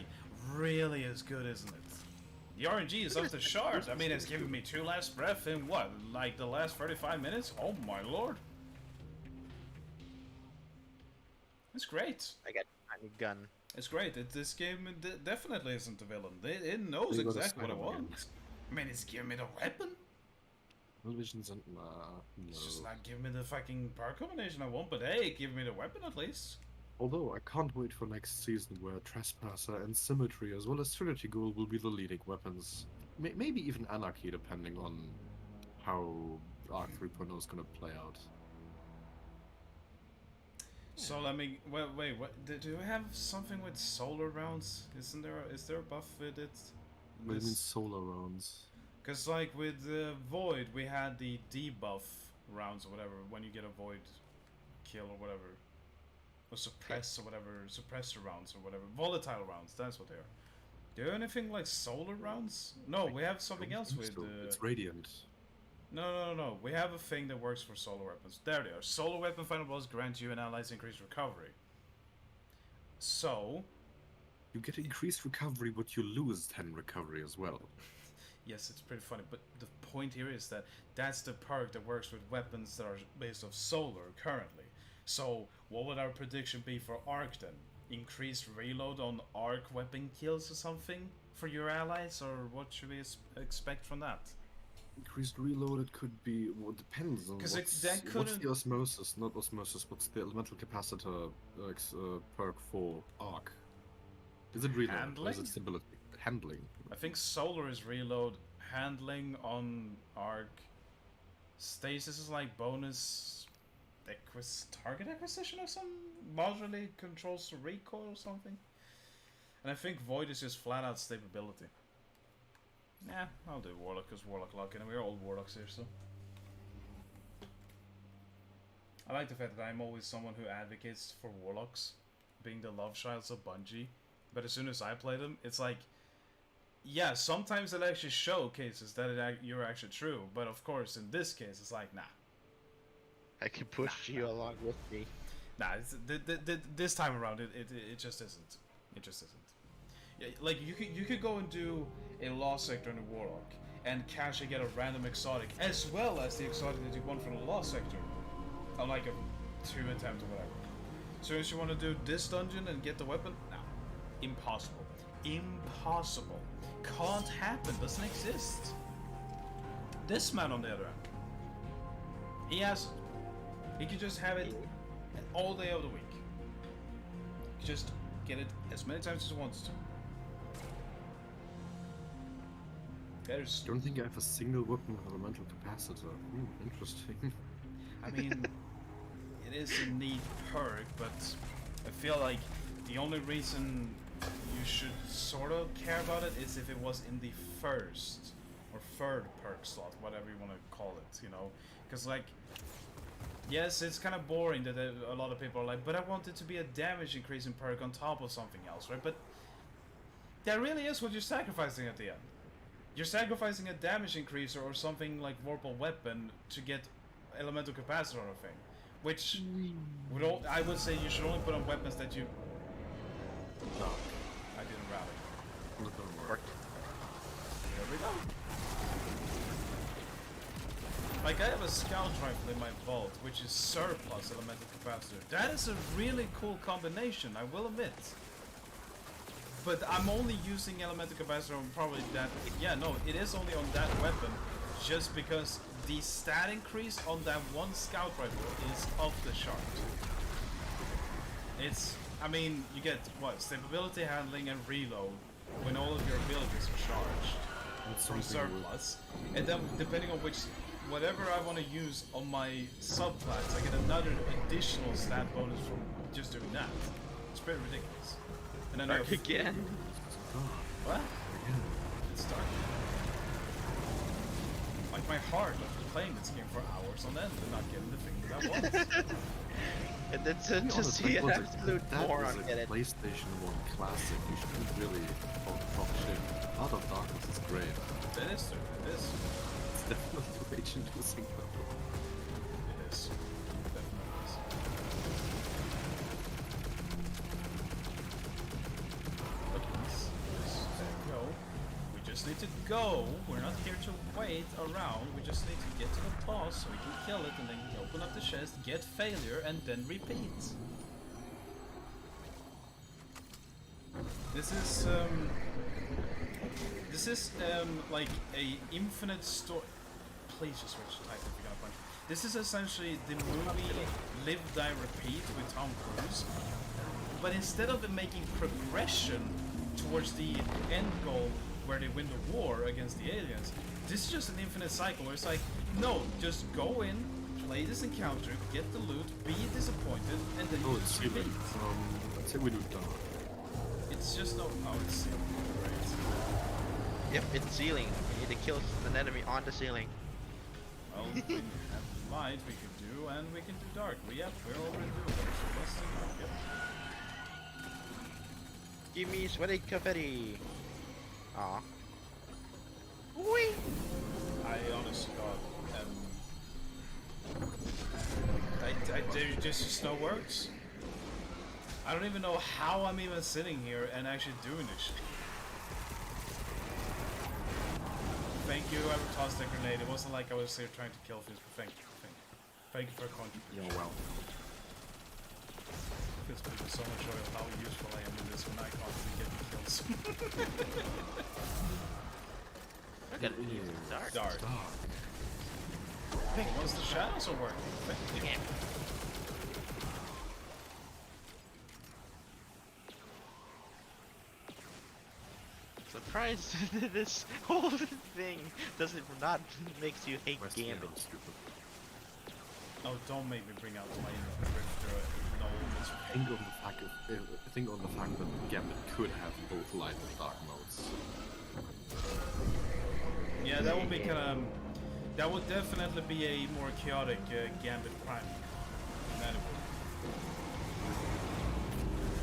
really is good, isn't it? The RNG is off the charts. I mean, it's giving me 2 last breath in what, like the last 35 minutes? Oh my lord. It's great. I got a tiny gun. It's great. This game definitely isn't the villain. It knows You got a exactly what it Spider-Man. wants. I mean, it's giving me the weapon. Visions and no. It's just not giving me the fucking power combination I want, but hey, give me the weapon at least. Although I can't wait for next season where Trespasser and Symmetry as well as Trinity Ghoul will be the leading weapons. Maybe even Anarchy, depending on how Arc 3.0 is gonna play out. So let me wait. What do we have something with solar rounds? Isn't there? Is there a buff with it? What do you mean solar rounds? Because like with Void, we had the debuff rounds or whatever when you get a Void kill or whatever, or suppress or whatever, suppressor rounds or whatever, volatile rounds. That's what they are. Do you have anything like solar rounds? No, we have something else with. It's Radiant. No. We have a thing that works for solar weapons. There they are. Solar weapon final blows grant you and allies increased recovery. So, You get increased recovery, but you lose 10 recovery as well. yes, it's pretty funny, but the point here is that that's the perk that works with weapons that are based off solar currently. So, what would our prediction be for Arc then? Increased reload on Arc weapon kills or something for your allies, or what should we expect from that? Increased reload, it could be. Well, it depends on 'Cause what's, that what's couldn't- the osmosis, not osmosis, what's the elemental capacitor perk for Arc? Is it reload or is Handling? it stability? Handling. I think solar is reload, handling on Arc, stasis is like bonus target acquisition or something? Moderately controls the recoil or something? And I think Void is just flat out stability. Nah, I'll do Warlock because Warlock luck, and we're all Warlocks here, so. I like the fact that I'm always someone who advocates for Warlocks being the love childs of Bungie, but as soon as I play them, it's like, yeah, sometimes it actually showcases that you're actually true, but of course, in this case, it's like, nah. I can push you along with me. Nah, this time around, it just isn't. It just isn't. Yeah, like you could go and do a Lost Sector in a Warlock and casually get a random exotic as well as the exotic that you want from the Lost Sector on like a 2 attempt or whatever. So if you want to do this dungeon and get the weapon, no, impossible, impossible, can't happen, doesn't exist. This man on the other hand, he has, he can just have it all day of the week. Just get it as many times as he wants to. There's, I don't think I have a single weapon with elemental capacitor. Interesting. I mean, it is a neat perk, but I feel like the only reason you should sort of care about it is if it was in the first or third perk slot, whatever you want to call it, you know? Because, like, yes, it's kind of boring that a lot of people are like, but I want it to be a damage increasing perk on top of something else, right? But that really is what you're sacrificing at the end. You're sacrificing a damage increaser or something like Vorpal Weapon to get elemental capacitor on a thing, which I would say you should only put on weapons that you. No, I didn't rally. Not gonna work. There we go. Like I have a scout rifle in my vault, which is surplus elemental capacitor. That is a really cool combination, I will admit. But I'm only using elemental capacitor on probably that. Yeah, no, it is only on that weapon, just because the stat increase on that one scout rifle is off the chart. It's, I mean, you get what, stability, handling, and reload when all of your abilities are charged That's from something with- surplus, and then depending on which, whatever I want to use on my subclass, I get another additional stat bonus from just doing that. It's pretty ridiculous. And then I have Again? what? Again. It's dark. My my heart after playing this game for hours on end and not getting the thing that I want. And then To be to honest, see an like, absolute that moron is get a it. PlayStation 1 classic. You shouldn't really talk shit. Out of Darkness is great. That is true. It is. It's definitely rage-inducing though. It is. Definitely is. But there we go. We just need to go. We're not here to wait around. We just need to get to the boss so we can kill it and then open up the chest, get failure, and then repeat. This is like a infinite story. Please just switch the title if you're gonna punch. This is essentially the movie Live, Die, Repeat with Tom Cruise, but instead of it making progression towards the end goal where they win the war against the aliens, this is just an infinite cycle where it's like, no, just go in, play this encounter, get the loot, be disappointed, and then Oh, you it's just Sealing. repeat. Let's say we do Dark. It's just no. Oh, it's Sealing. Great. Yep, it's ceiling. You need to kill an enemy on the ceiling. Well, we have light we can do, and we can do dark. Yep, we're already doing that. So let's do dark. Yep. Give me sweaty confetti. Aw. Whee! I honestly got this just no works. I don't even know how I'm even sitting here and actually doing this shit. Thank you, whoever tossed the grenade. It wasn't like I was here trying to kill things, but thank you. Thank you for contributing. You're welcome. Gives people so much joy of how useful I am in this when I constantly get the kills. I gotta use dark. Dark. Dark. Once the shadows are working, thank you. Yeah. Surprised that this whole thing doesn't not makes you hate Western Gambit. is stupid. Oh, don't make me bring out my drifter. No, it's Think on the fact that Gambit could have both light and dark modes. yeah, that would be kind of. That would definitely be a more chaotic Gambit Prime. That it would.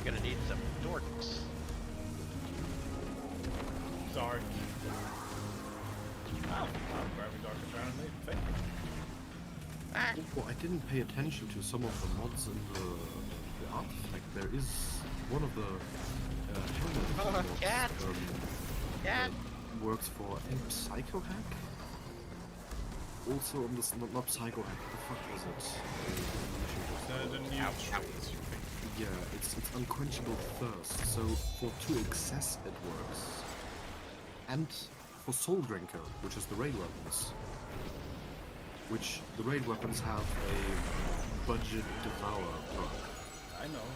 You're gonna need some dorks. Dark. Oh, I'm grabbing dark apparently. Thank you. Ah! Oh, I didn't pay attention to some of the mods in the artifact. There is one of the helmet mods, Cat! Cat! that works for a Psycho Hack. Also on this, not Psycho Hack, what the fuck was it? The new traits. Yeah, it's Unquenchable Thirst, so for 2XS it works. And for Soul Drinker, which is the raid weapons. Which the raid weapons have a budget devour perk. I know.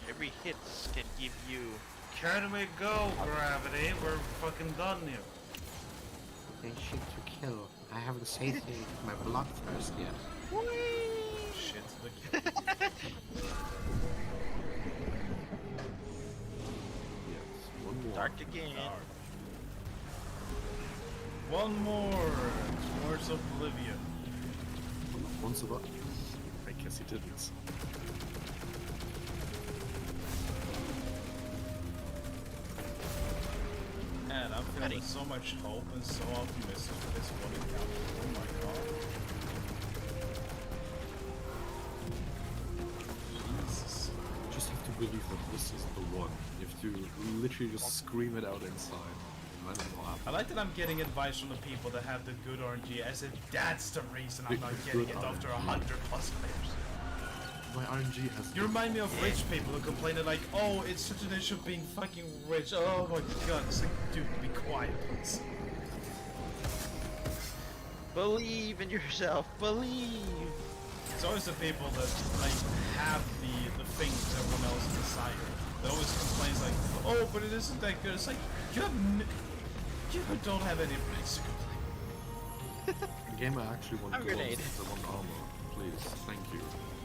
Every hit can give you. Can we go, Gravity? We're fucking done here. They shit to kill. I haven't satiated my blood thirst yet. Shit, the kill. Yes, one more. Dark again. Dark. One more towards oblivion. One survived. I guess he didn't. And I'm feeling so much hope and so optimistic for this one encounter. Oh my god. Jesus. You just have to believe that this is the one. You have to literally just scream it out inside. And then it'll happen. I like that I'm getting advice from the people that have the good RNG as if that's the reason I'm The not getting good it after RNG. 100 plus players. My RNG has. You remind me of rich people who complain that like, oh, it's such an issue of being fucking rich. Oh my god, it's like, dude, be quiet, please. Believe in yourself. Believe. It's always the people that like have the things everyone else desires. That always complains like, oh, but it isn't that good. It's like you have you don't have any rights to complain. The gamer actually wants I'm grenade. the one armor. Please, thank you.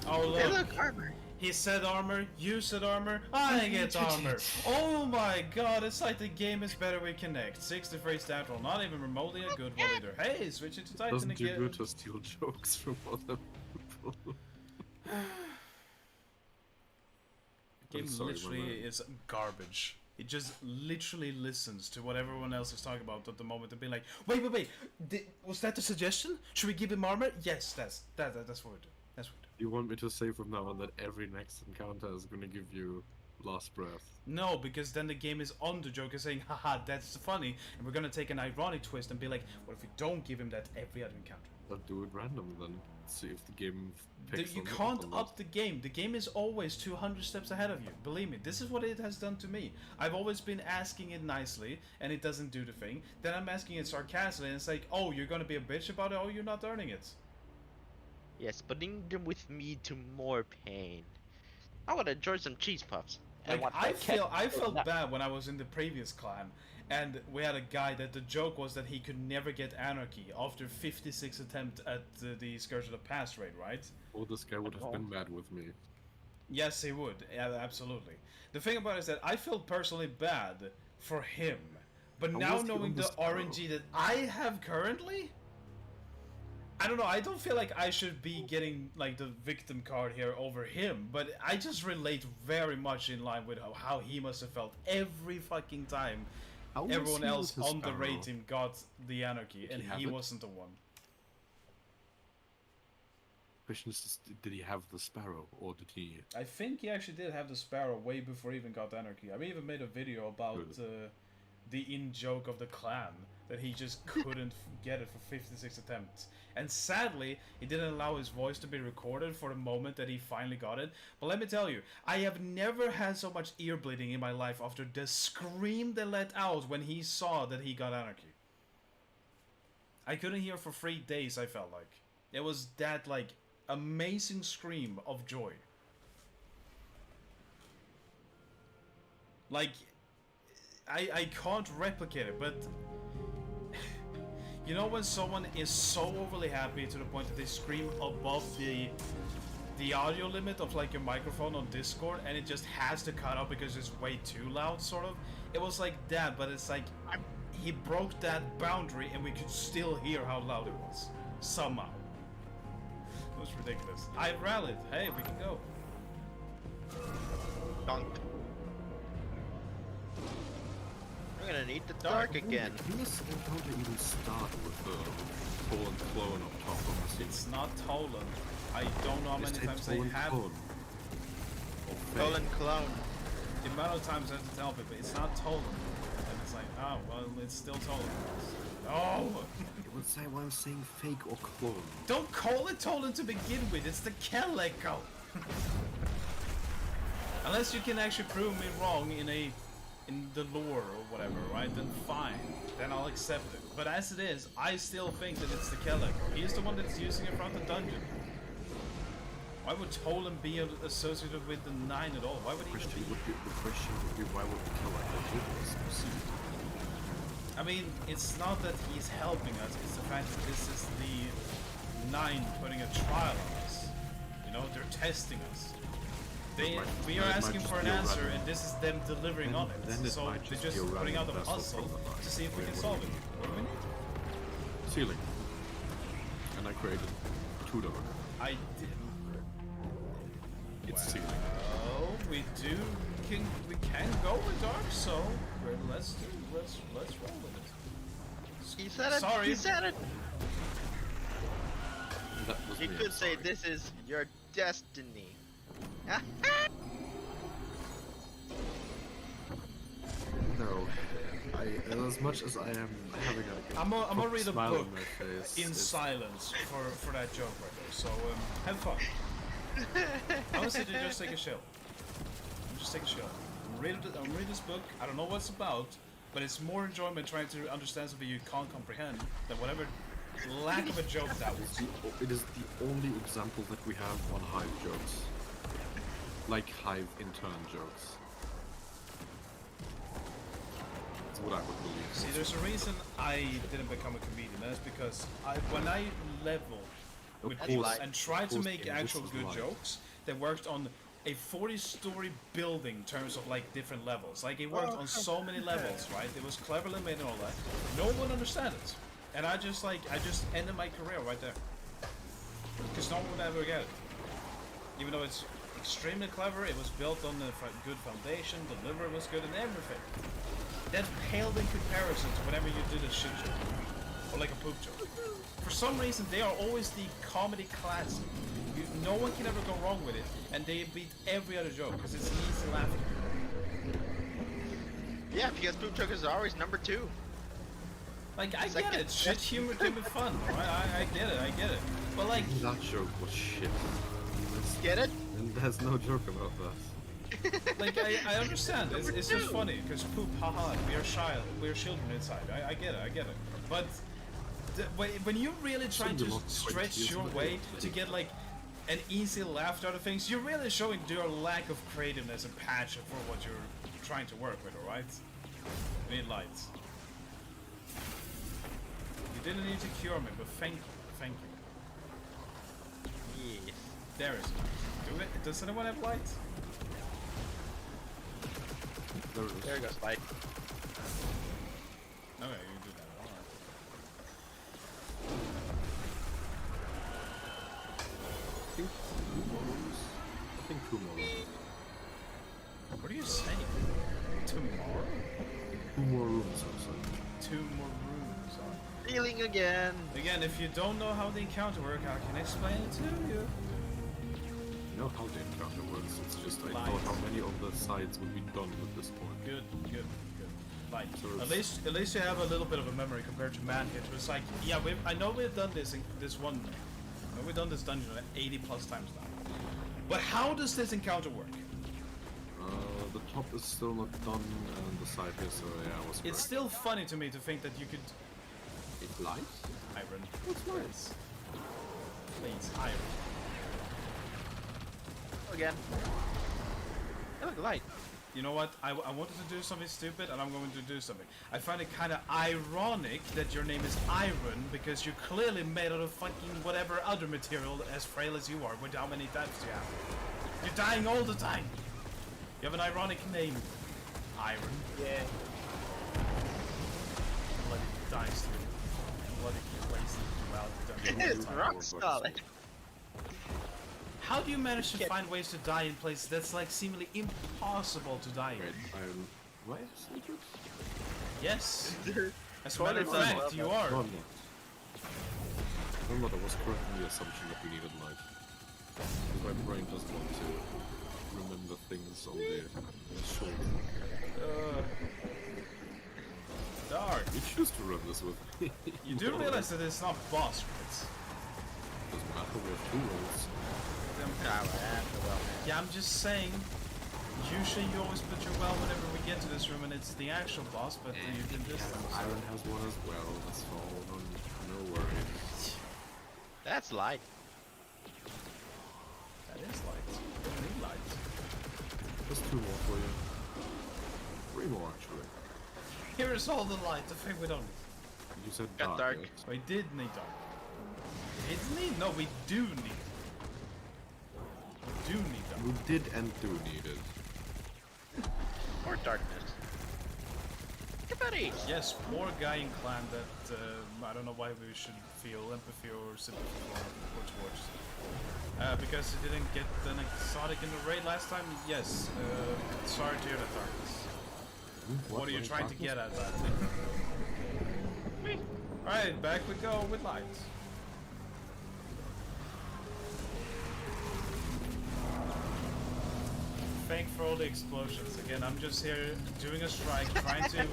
Oh Hey, look, look, armor. He said armor, you said armor, I get armor. Oh my god, it's like the game is better we connect. 63 stat roll, not even remotely a good one either. Hey, switching to Titan Doesn't do again. good to steal jokes from other people. Game I'm sorry, my literally man. is garbage. It just literally listens to what everyone else is talking about at the moment and be like, wait, was that the suggestion? Should we give him armor? Yes, that's what we do. That's what we do. You want me to say from now on that every next encounter is gonna give you last breath? No, because then the game is on the Joker saying, haha, that's funny, and we're gonna take an ironic twist and be like, what if we don't give him that every other encounter? But do it random then. See if the game picks You on can't on up the game. The game is always 200 steps ahead of you. Believe me, this is what it has done to me. I've always been asking it nicely, and it doesn't do the thing. Then I'm asking it sarcastically, and it's like, oh, you're gonna be a bitch about it? Oh, you're not earning it. Yes, putting them with me to more pain. I would enjoy some cheese puffs. And Like, what I the cat- felt not- bad when I was in the previous clan, and we had a guy that the joke was that he could never get anarchy after 56 attempt at the Scourge of the Past raid, right? Or this guy would have been mad with me. Yes, he would. Yeah, absolutely. The thing about it is that I feel personally bad for him, but How now was he on knowing the this barrel? RNG that I have currently, I don't know. I don't feel like I should be getting like the victim card here over him, but I just relate very much in line with how he must have felt every fucking time How was everyone he else with his on the sparrow? raid team got the anarchy, Did and he have he it? wasn't the one. Question is, did he have the sparrow, or did he? I think he actually did have the Sparrow way before he even got Anarchy. I even made a video about the in-joke of the clan, that he just couldn't get it for 56 attempts. And sadly, he didn't allow his voice to be recorded for the moment that he finally got it. But let me tell you, I have never had so much ear bleeding in my life after the scream they let out when he saw that he got Anarchy. I couldn't hear for 3 days, I felt like. It was that, like, amazing scream of joy. Like, I can't replicate it, but you know when someone is so overly happy to the point that they scream above the audio limit of like your microphone on Discord, and it just has to cut out because it's way too loud, sort of? It was like that, but it's like he broke that boundary and we could still hear how loud it was. Somehow. It was ridiculous. I rallied. Hey, we can go. Dunk. We're gonna need the dark again. Can this encounter even start with the fallen clone on top of the scene? It's not Toland. I don't know how many times they have. Stolen clone. The amount of times I have to tell people, it's not Toland. And it's like, oh, well, it's still Toland. Oh! You would say why I'm saying fake or clone. Don't call it Toland to begin with, it's the Kel Echo! Unless you can actually prove me wrong in the lore or whatever, right? Then fine. Then I'll accept it. But as it is, I still think that it's the Kel Echo. He's the one that's using it from the dungeon. Why would Toland be associated with the 9 at all? Why would he even be? The question would be why would the killer do this? I mean, it's not that he's helping us, it's the fact that this is the 9 putting a trial on us. You know, they're testing us. We are asking for an answer, and this is them delivering on it. So they're just putting out a puzzle to see if we can solve it. What do we need? Ceiling. And I created 2 dark. I did. It's ceiling. Well, we can go with dark, so let's roll with it. He said it. Sorry. He said it. That was You me, could say sorry. this is your destiny. No. As much as I am having a I'm gonna read a smile book on my face, in it's- silence for that joke right there. So have fun. Honestly, just take a chill. Just take a chill. I'm reading this book. I don't know what it's about, but it's more enjoyment trying to understand something you can't comprehend than whatever lack of a joke that was. It is the only example that we have on Hive jokes. Like Hive intern jokes. That's what I would believe. See, there's a reason I didn't become a comedian. That's because when I leveled with Of people course, and tried to of course, make Ian, this actual is good life. jokes that worked on a 40-story building in terms of like different levels. Like it worked on so many levels, right? It was cleverly made and all that. No one understands it, and I just ended my career right there because no one would ever get it. Even though it's extremely clever, it was built on a good foundation, the delivery was good, and everything. That paled in comparison to whenever you did a shit joke or like a poop joke. For some reason, they are always the comedy classic. No one can ever go wrong with it, and they beat every other joke because it's easy laughter. Yeah, because poop jokers are always number 2. Like I Second. get it, shit humor can be fun. I get it. But like, That joke was shit. Get it? And there's no joke about that. like I understand. It's just funny because poop, haha. We are children inside. I get it. But when you really trying to stretch your way to get like an easy laugh out of things, you're really showing your lack of creativeness and passion for what you're trying to work with, alright? You need lights. You didn't need to cure me, but thank you. Yes. There is light. Do it. Does anyone have lights? There goes light. Okay, you do that. Alright. I think 2 more rooms. What are you saying? Tomorrow? 2 more rooms, I'm saying. 2 more rooms. Healing again. Again, if you don't know how the encounter works, I can explain it to you. You know how the encounter works, it's just I Light. thought how many of the sides would be done at this point. Good. Like, So at least you have a little bit of a memory compared to Manhit. It was like, yeah, I know we've done this we've done this dungeon 80 plus times now. But how does this encounter work? The top is still not done and the side here, so yeah, I was It's correct. still funny to me to think that you could It lights? iron. What's lights? Please, iron. Again. Hey, look, light. You know what? I wanted to do something stupid, and I'm going to do something. I find it kind of ironic that your name is Iron, because you're clearly made out of fucking whatever other material as frail as you are, with how many types you have. You're dying all the time. You have an ironic name. Iron. Yeah. Bloody dice to bloody place throughout the dungeon. It's rock solid. How do you manage to find ways to die in places that's like seemingly impossible to die in? Wait, I'm... Why is it? Yes. As a matter of Toilet fact, does you well. are. No, I'm not. I'm not, I was correct in the assumption that we needed light. Because my brain doesn't want to remember things on the shoulder. Dark. You choose to run this with me. You do realize that it's not boss raids. Doesn't matter, we have 2 rolls. Yeah, I'm just saying. Usually you always put your well whenever we get to this room and it's the actual boss, but you did this time. so- Iron has one as well, that's all. No worries. That's light. That is light. You don't need light. There's 2 more for you. 3 more actually. Here is all the light, the thing we don't need. You said Got dark. dark. We did need dark. Did need? No, we do need. We do need dark. We did and do need it. Or darkness. Everybody. Yes, poor guy in clan that I don't know why we should feel empathy or sympathy for towards. Because he didn't get an exotic in the raid last time. Yes, sorry to hear that, darkness. What are you trying to get at that? Alright, back we go with lights. Thank for all the explosions. Again, I'm just here doing a strike, trying to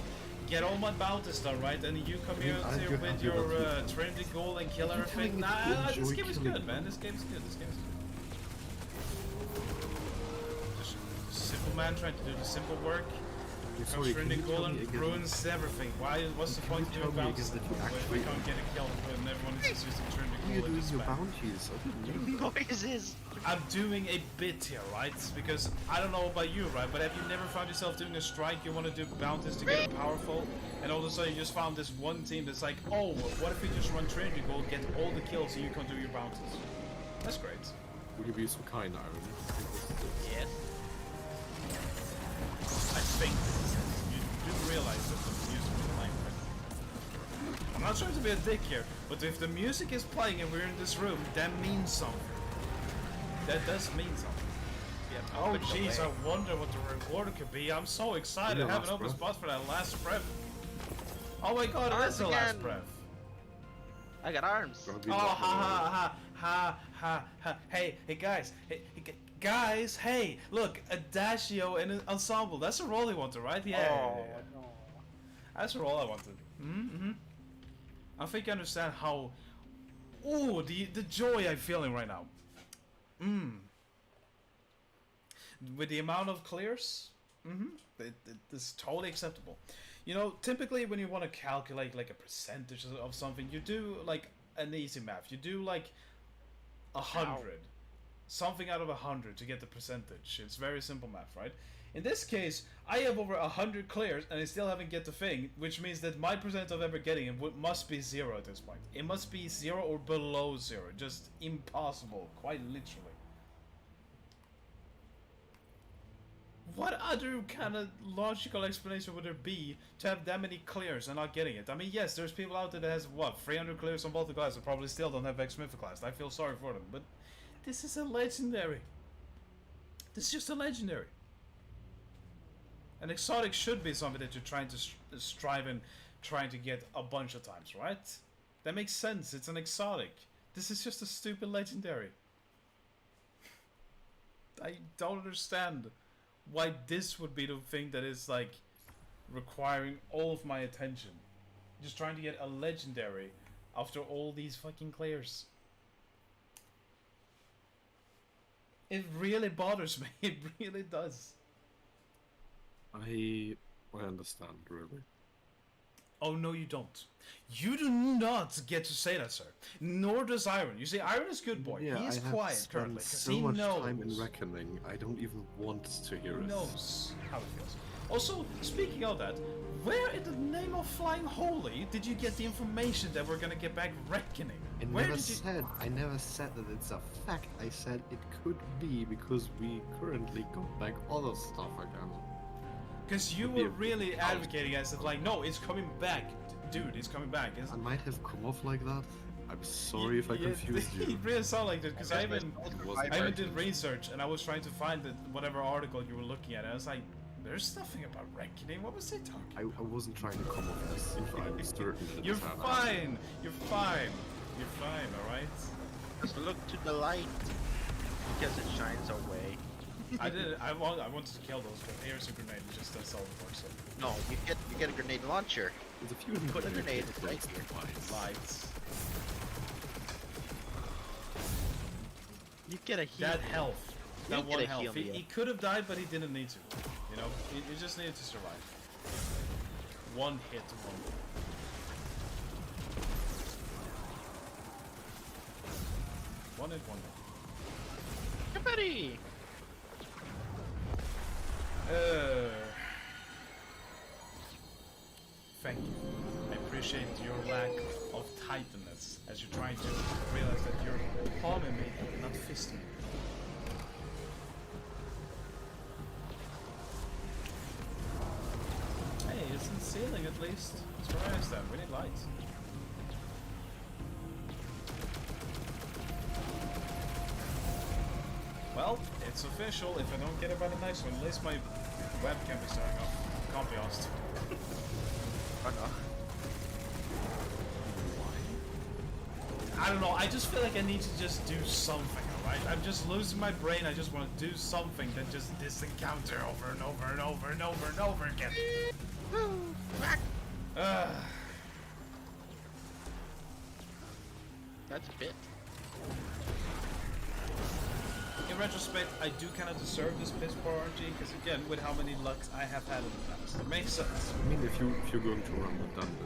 get all my bounties done, right? And you come here with your Trinity Gold and kill everything. Nah, this game is good, man. This game is good. This game is good. Just simple man trying to do the simple work. Becomes Trinity Gold and ruins everything. What's the point of doing bounties if we can't get a kill when everyone is just using Trinity Gold and just spam? bounties? I didn't know. Noises. I'm doing a bit here, right? Because I don't know about you, right? But have you never found yourself doing a strike? You want to do bounties to get powerful, and all of a sudden you just found this one team that's like, oh, what if we just run Trinity Gold, get all the kills, so you can do your bounties? That's great. Would you be so kind, Iron? I think this is it. Yes. I think you do realize that the music is playing, right? I'm not trying to be a dick here, but if the music is playing and we're in this room, that means something. That does mean something. Yeah, Oh open the jeez, way. I wonder what the reward could be. I'm so excited. Yeah, I have an last open breath. spot for that last breath. Oh my god, it Arms is the last again. breath. I got arms. Gonna be Oh, not ha ha ha. Hey guys. Guys, hey, look, Adagio and an ensemble. That's a role he wanted, right? Yeah. Oh, no. That's a role I wanted. Mm-hmm. I think I understand how... Ooh, the joy I'm feeling right now. With the amount of clears, it's totally acceptable. You know, typically when you want to calculate like a percentage of something, you do like an easy math. You do like 100, something out of 100 to get the percentage. It's very simple math, right? In this case, I have over 100 clears and I still haven't get the thing, which means that my percent of ever getting it must be 0 at this point. It must be 0 or below 0. Just impossible, quite literally. What other kind of logical explanation would there be to have that many clears and not getting it? I mean, yes, there's people out there that has, what, 300 clears on both the classes, probably still don't have X-Mythic class. I feel sorry for them, but this is a legendary. This is just a legendary. An exotic should be something that you're trying to strive and trying to get a bunch of times, right? That makes sense. It's an exotic. This is just a stupid legendary. I don't understand why this would be the thing that is like requiring all of my attention. Just trying to get a legendary after all these fucking clears. It really bothers me. It really does. I understand, really. Oh no, you don't. You do not get to say that, sir. Nor does Iron. You see, Iron is good boy. Yeah, He's I have quiet spent currently because so he much knows. time in Reckoning, I don't even want to hear He it. knows how it feels. Also, speaking of that, where in the name of flying holy did you get the information that we're gonna get back Reckoning? Where did you? I never said that it's a fact. I said it could be because we currently got back other stuff again. Because you Could be were a- really advocating as if like, no, it's coming back, dude, it's coming back. I might have come off like that. I'm sorry if I confused It you. really sounded like that because I even wasn't I even right. did research and I was trying to find whatever article you were looking at. And I was like, there's nothing about Reckoning. What was he talking? I wasn't trying to come off as if I'm certain that You're it's happening. fine. You're fine. You're fine. All right. Just look to the light because it shines away. I did. I wanted to kill those, but here's a grenade. It just does all the work. So No, you get a grenade launcher. There's a few Put a new grenade things right to here. find. lights. You get a heal. That health. You That get one a health. heal He meal. could have died, but he didn't need to. You know, he just needed to survive. One hit won't. One hit, one hit. Confetti! Thank you. I appreciate your lack of tightness as you're trying to realize that you're palming me, not fisting me. Hey, it's in ceiling at least. It's where I stand. We need lights. Well, it's official. If I don't get it by the next one, at least my webcam is turning off. Can't be asked. Oh no. I don't know, I just feel like I need to just do something, alright? I'm just losing my brain, I just want to do something than just this encounter over and over and over and over and over again. That's a bit. In retrospect, I do kind of deserve this piss poor RNG, because again, with how many lucks I have had in the past. It makes sense. I mean, if you're going to run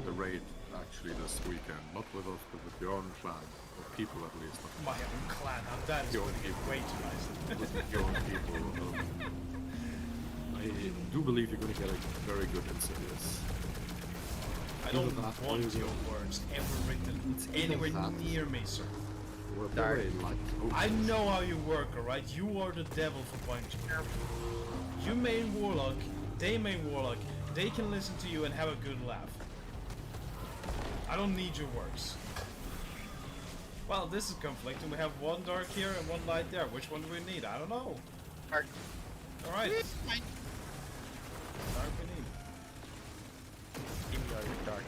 the raid actually this weekend, not with us, but with your own clan, or people at least, My own clan, now that is Your going to get people. way too nice. with your own people, I do believe you're going to get a very good Insidious. I don't Either that or want you your go- words ever written It's either anywhere that. near me, sir. We're Dark. very light. Oh, I know how you work, alright? You are the devil for punching. You main warlock, they main warlock. They can listen to you and have a good laugh. I don't need your works. Well, this is conflicting. We have one dark here and one light there. Which one do we need? I don't know. Dark. Alright. Fine. Dark we need. Give me all your dark.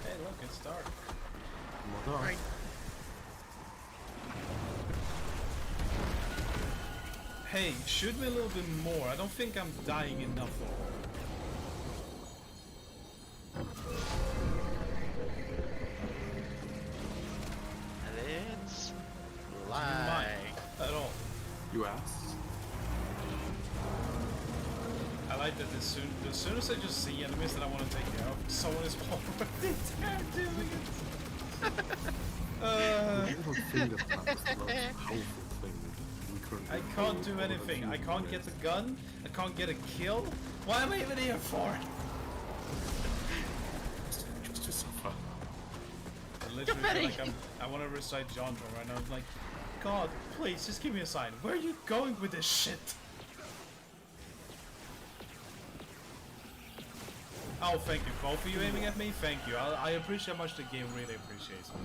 Hey, look, it's dark. more dark. Right. Hey, shoot me a little bit more. I don't think I'm dying enough though. And it's Mine. lying. At all. You asked? I like that as soon as I just see enemies that I want to take care of, someone is already there doing it. I don't think that that's the most powerful thing we currently I can't do anything. I can't get the gun. I can't get a kill. Why am I even here for? just to suffer. I literally feel like I want to recite John right now. I'm like, God, please, just give me a sign. Where are you going with this shit? Oh, thank you. Both of you aiming at me? Thank you. I appreciate how much the game really appreciates me.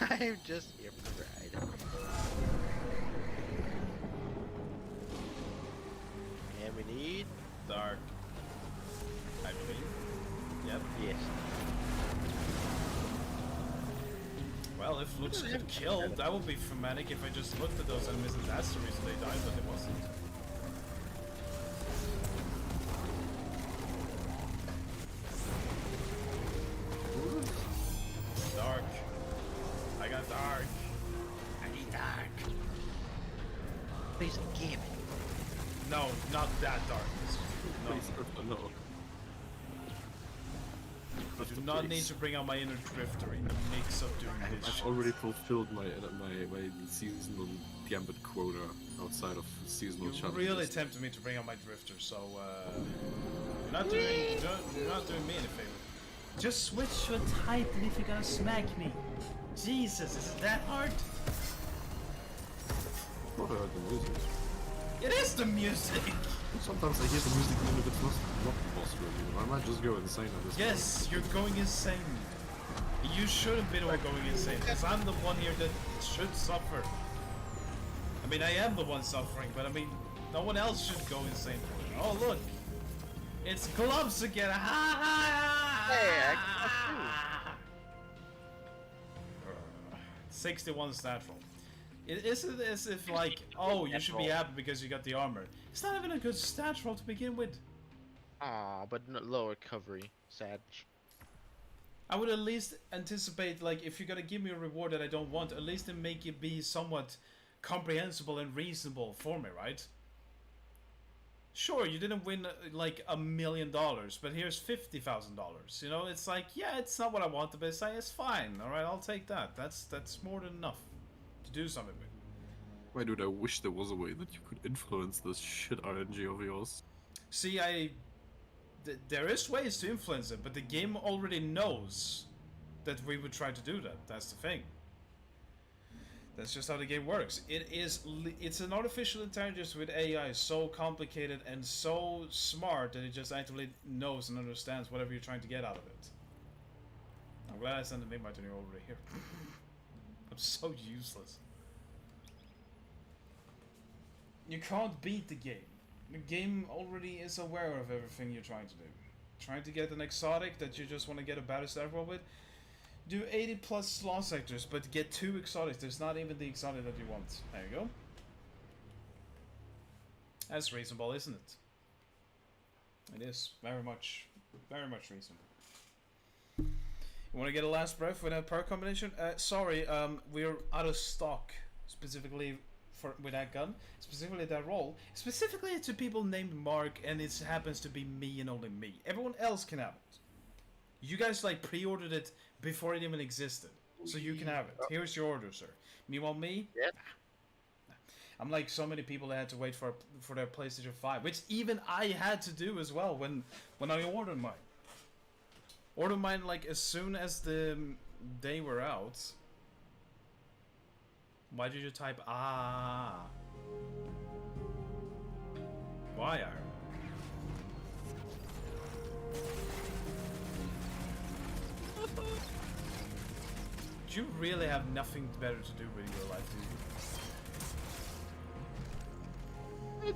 I'm just here for the ride. And we need... Dark. I believe. Yep. Yes. Well, if looks could kill, that would be dramatic if I just looked at those enemies and that's the reason they died, but it wasn't. Dark. I got dark. I need dark. Please give it. No, not that dark. No. Please, no. I do not need to bring out my inner drifter in the mix of doing this I've shit. already fulfilled my seasonal gambit quota outside of seasonal You challenges. really tempted me to bring out my drifter, so you're not doing me any favor. Just switch your title if you're gonna smack me. Jesus, is it that hard? I thought I heard the music. It is the music. Sometimes I hear the music even if it's not boss review. I might just go insane at this Yes, you're going insane. You should have been all going insane, because I'm the one here that should suffer. I mean, I am the one suffering, but I mean, no one else should go insane for it. Oh, look. It's gloves again. Ha ha! Hey, I 61 stat roll. It isn't as if like, oh, you should be happy because you got the armor. It's not even a good stat roll to begin with. Aw, but low recovery. Sad. I would at least anticipate, like, if you're gonna give me a reward that I don't want, at least then make it be somewhat comprehensible and reasonable for me, right? Sure, you didn't win like $1 million, but here's $50,000. You know, it's like, yeah, it's not what I wanted, but it's fine. All right, I'll take that. That's more than enough to do something with. Why dude, I wish there was a way that you could influence this shit RNG of yours. See, there is ways to influence it, but the game already knows that we would try to do that. That's the thing. That's just how the game works. It's an artificial intelligence with AI so complicated and so smart that it just actively knows and understands whatever you're trying to get out of it. I'm glad I sent an invite to you already here. I'm so useless. You can't beat the game. The game already is aware of everything you're trying to do. Trying to get an exotic that you just want to get a better stat roll with. Do 80 plus slot sectors, but get 2 exotics. There's not even the exotic that you want. There you go. That's reasonable, isn't it? It is. Very much reasonable. You want to get a last breath with that perk combination? Sorry, we're out of stock. Specifically with that gun. Specifically that roll. Specifically to people named Mark, and it happens to be me and only me. Everyone else can have it. You guys like pre-ordered it before it even existed, so you can have it. Here's your order, sir. Meanwhile, me? Yep. I'm like so many people that had to wait for their PlayStation 5, which even I had to do as well when I ordered mine. Ordered mine like as soon as they were out. Why did you type ah? Why, Aaron? You really have nothing better to do with your life, do you?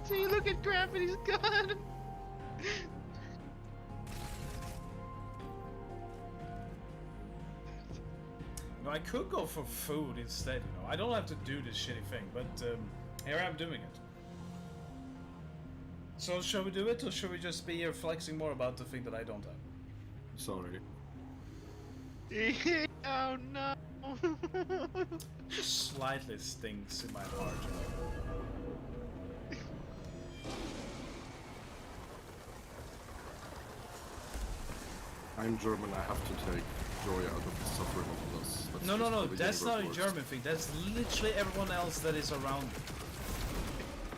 See, look at Gravity's gun! No, I could go for food instead, you know. I don't have to do this shitty thing, but here I'm doing it. So, shall we do it, or should we just be here flexing more about the thing that I don't have? Sorry. Oh no! Just slightly stings in my heart. I'm German, I have to take joy out of the suffering of others. No, just how the that's not a universe German thing. That's literally everyone else that is around me.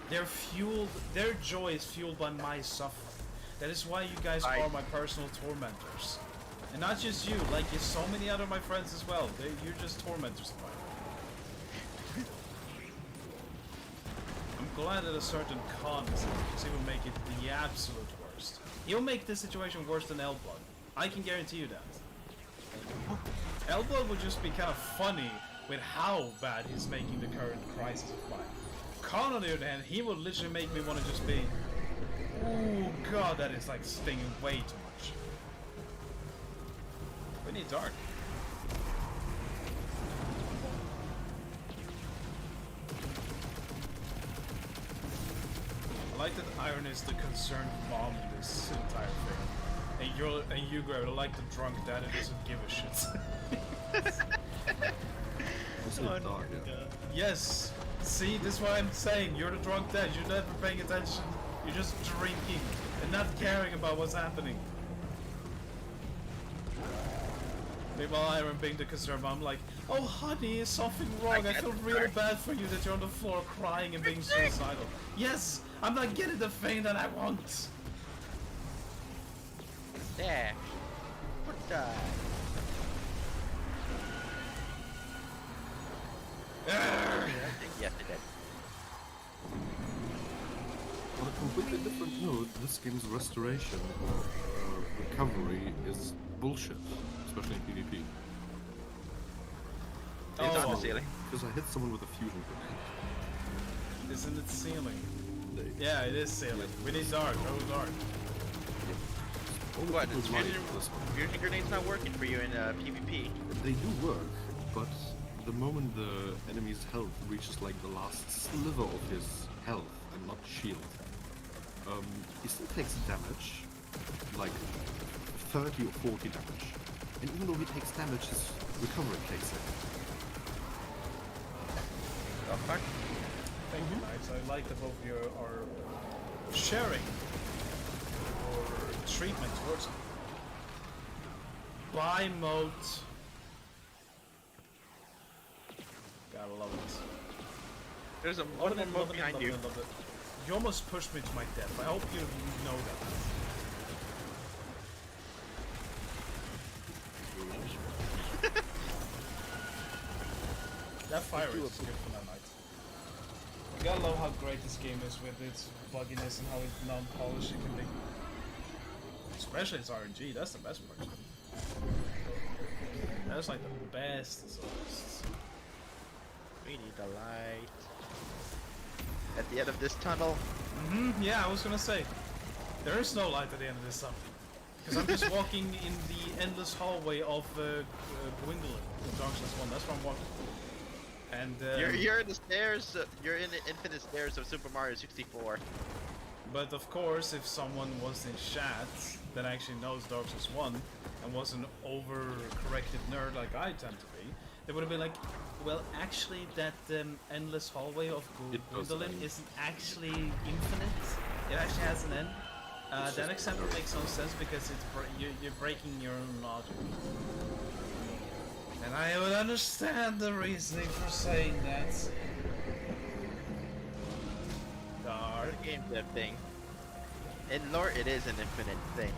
They're fueled, their joy is fueled by my suffering. That is why you guys are my personal tormentors. And not just you, like so many other my friends as well. You're just tormentors of mine. I'm glad that a certain con is in, because he will make it the absolute worst. He'll make this situation worse than Elblood. I can guarantee you that. Elblood would just be kind of funny with how bad he's making the current crisis of mine. Khan, on the other hand, he would literally make me want to just be... Oh god, that is like stinging way too much. We need dark. I like that Iron is the concerned mom in this entire thing. And you Greg, like the drunk dad who doesn't give a shit. Also dark, yeah. Yes! See, this is what I'm saying. You're the drunk dad. You're never paying attention. You're just drinking and not caring about what's happening. Meanwhile, Iron being the concerned mom, like, oh honey, is something wrong? I feel really bad for you that you're on the floor crying and being suicidal. Yes, I'm not getting the thing that I want. There. What the? Yes, it did. On a completely different note, this game's restoration or recovery is bullshit, especially in PvP. It's on the Oh. ceiling. Because I hit someone with a fusion grenade. Isn't it ceiling? Yeah, it is ceiling. We need dark. Go dark. Only What? people Is like fusion, this one. fusion grenades not working for you in PvP? They do work, but the moment the enemy's health reaches like the last sliver of his health and not shield, he still takes damage, like 30 or 40 damage. And even though he takes damage, his recovery kicks in. Oh fuck. Thank you, Knights. I like that both of you are sharing or treatment towards it. Buy mode. Gotta love it. There's a Love one it, more love mode it, behind love you. it, love it. You almost pushed me to my death. I hope you know that. That fire is good for that night. You gotta love how great this game is with its bugginess and how non-polished it can be. Especially its RNG, that's the best part. That's like the best of the best. We need a light. At the end of this tunnel. Yeah, I was gonna say. There is no light at the end of this tunnel. Because I'm just walking in the endless hallway of Gwendolyn in Dark Souls 1. That's where I'm walking. And You're in the stairs. You're in the infinite stairs of Super Mario 64. but of course, if someone was in chat that actually knows Dark Souls 1 and was an over-corrected nerd like I tend to be, they would have been like, well, actually, that endless hallway of Gwendolyn isn't actually infinite. It actually has an end. That example makes no sense because it's you're breaking your own logic. And I would understand the reasoning for saying that. game dev thing. In lore, it is an infinite thing.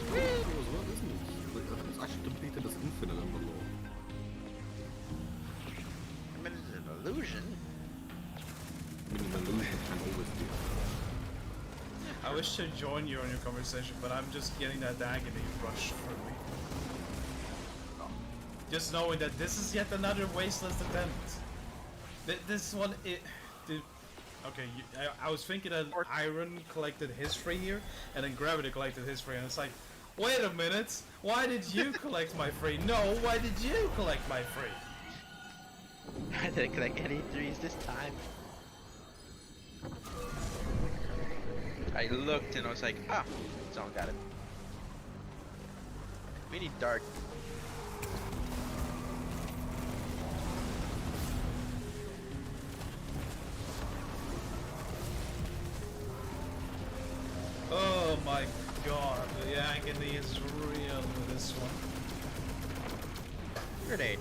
As well, isn't it? Like, it's actually depleted as infinite in the law. I mean, it's an illusion. I mean, an illusion can always be. I wish to join you on your conversation, but I'm just getting that agony rush through me. Just knowing that this is yet another wasteless attempt. This one, okay, I was thinking that Iron collected history here, and then Gravity collected history, and it's like, wait a minute, why did you collect my free? No, why did you collect my free? I didn't collect any threes this time. I looked and I was like, ah, someone got it. We need dark. Oh my god, the agony is real with this one. Grenade.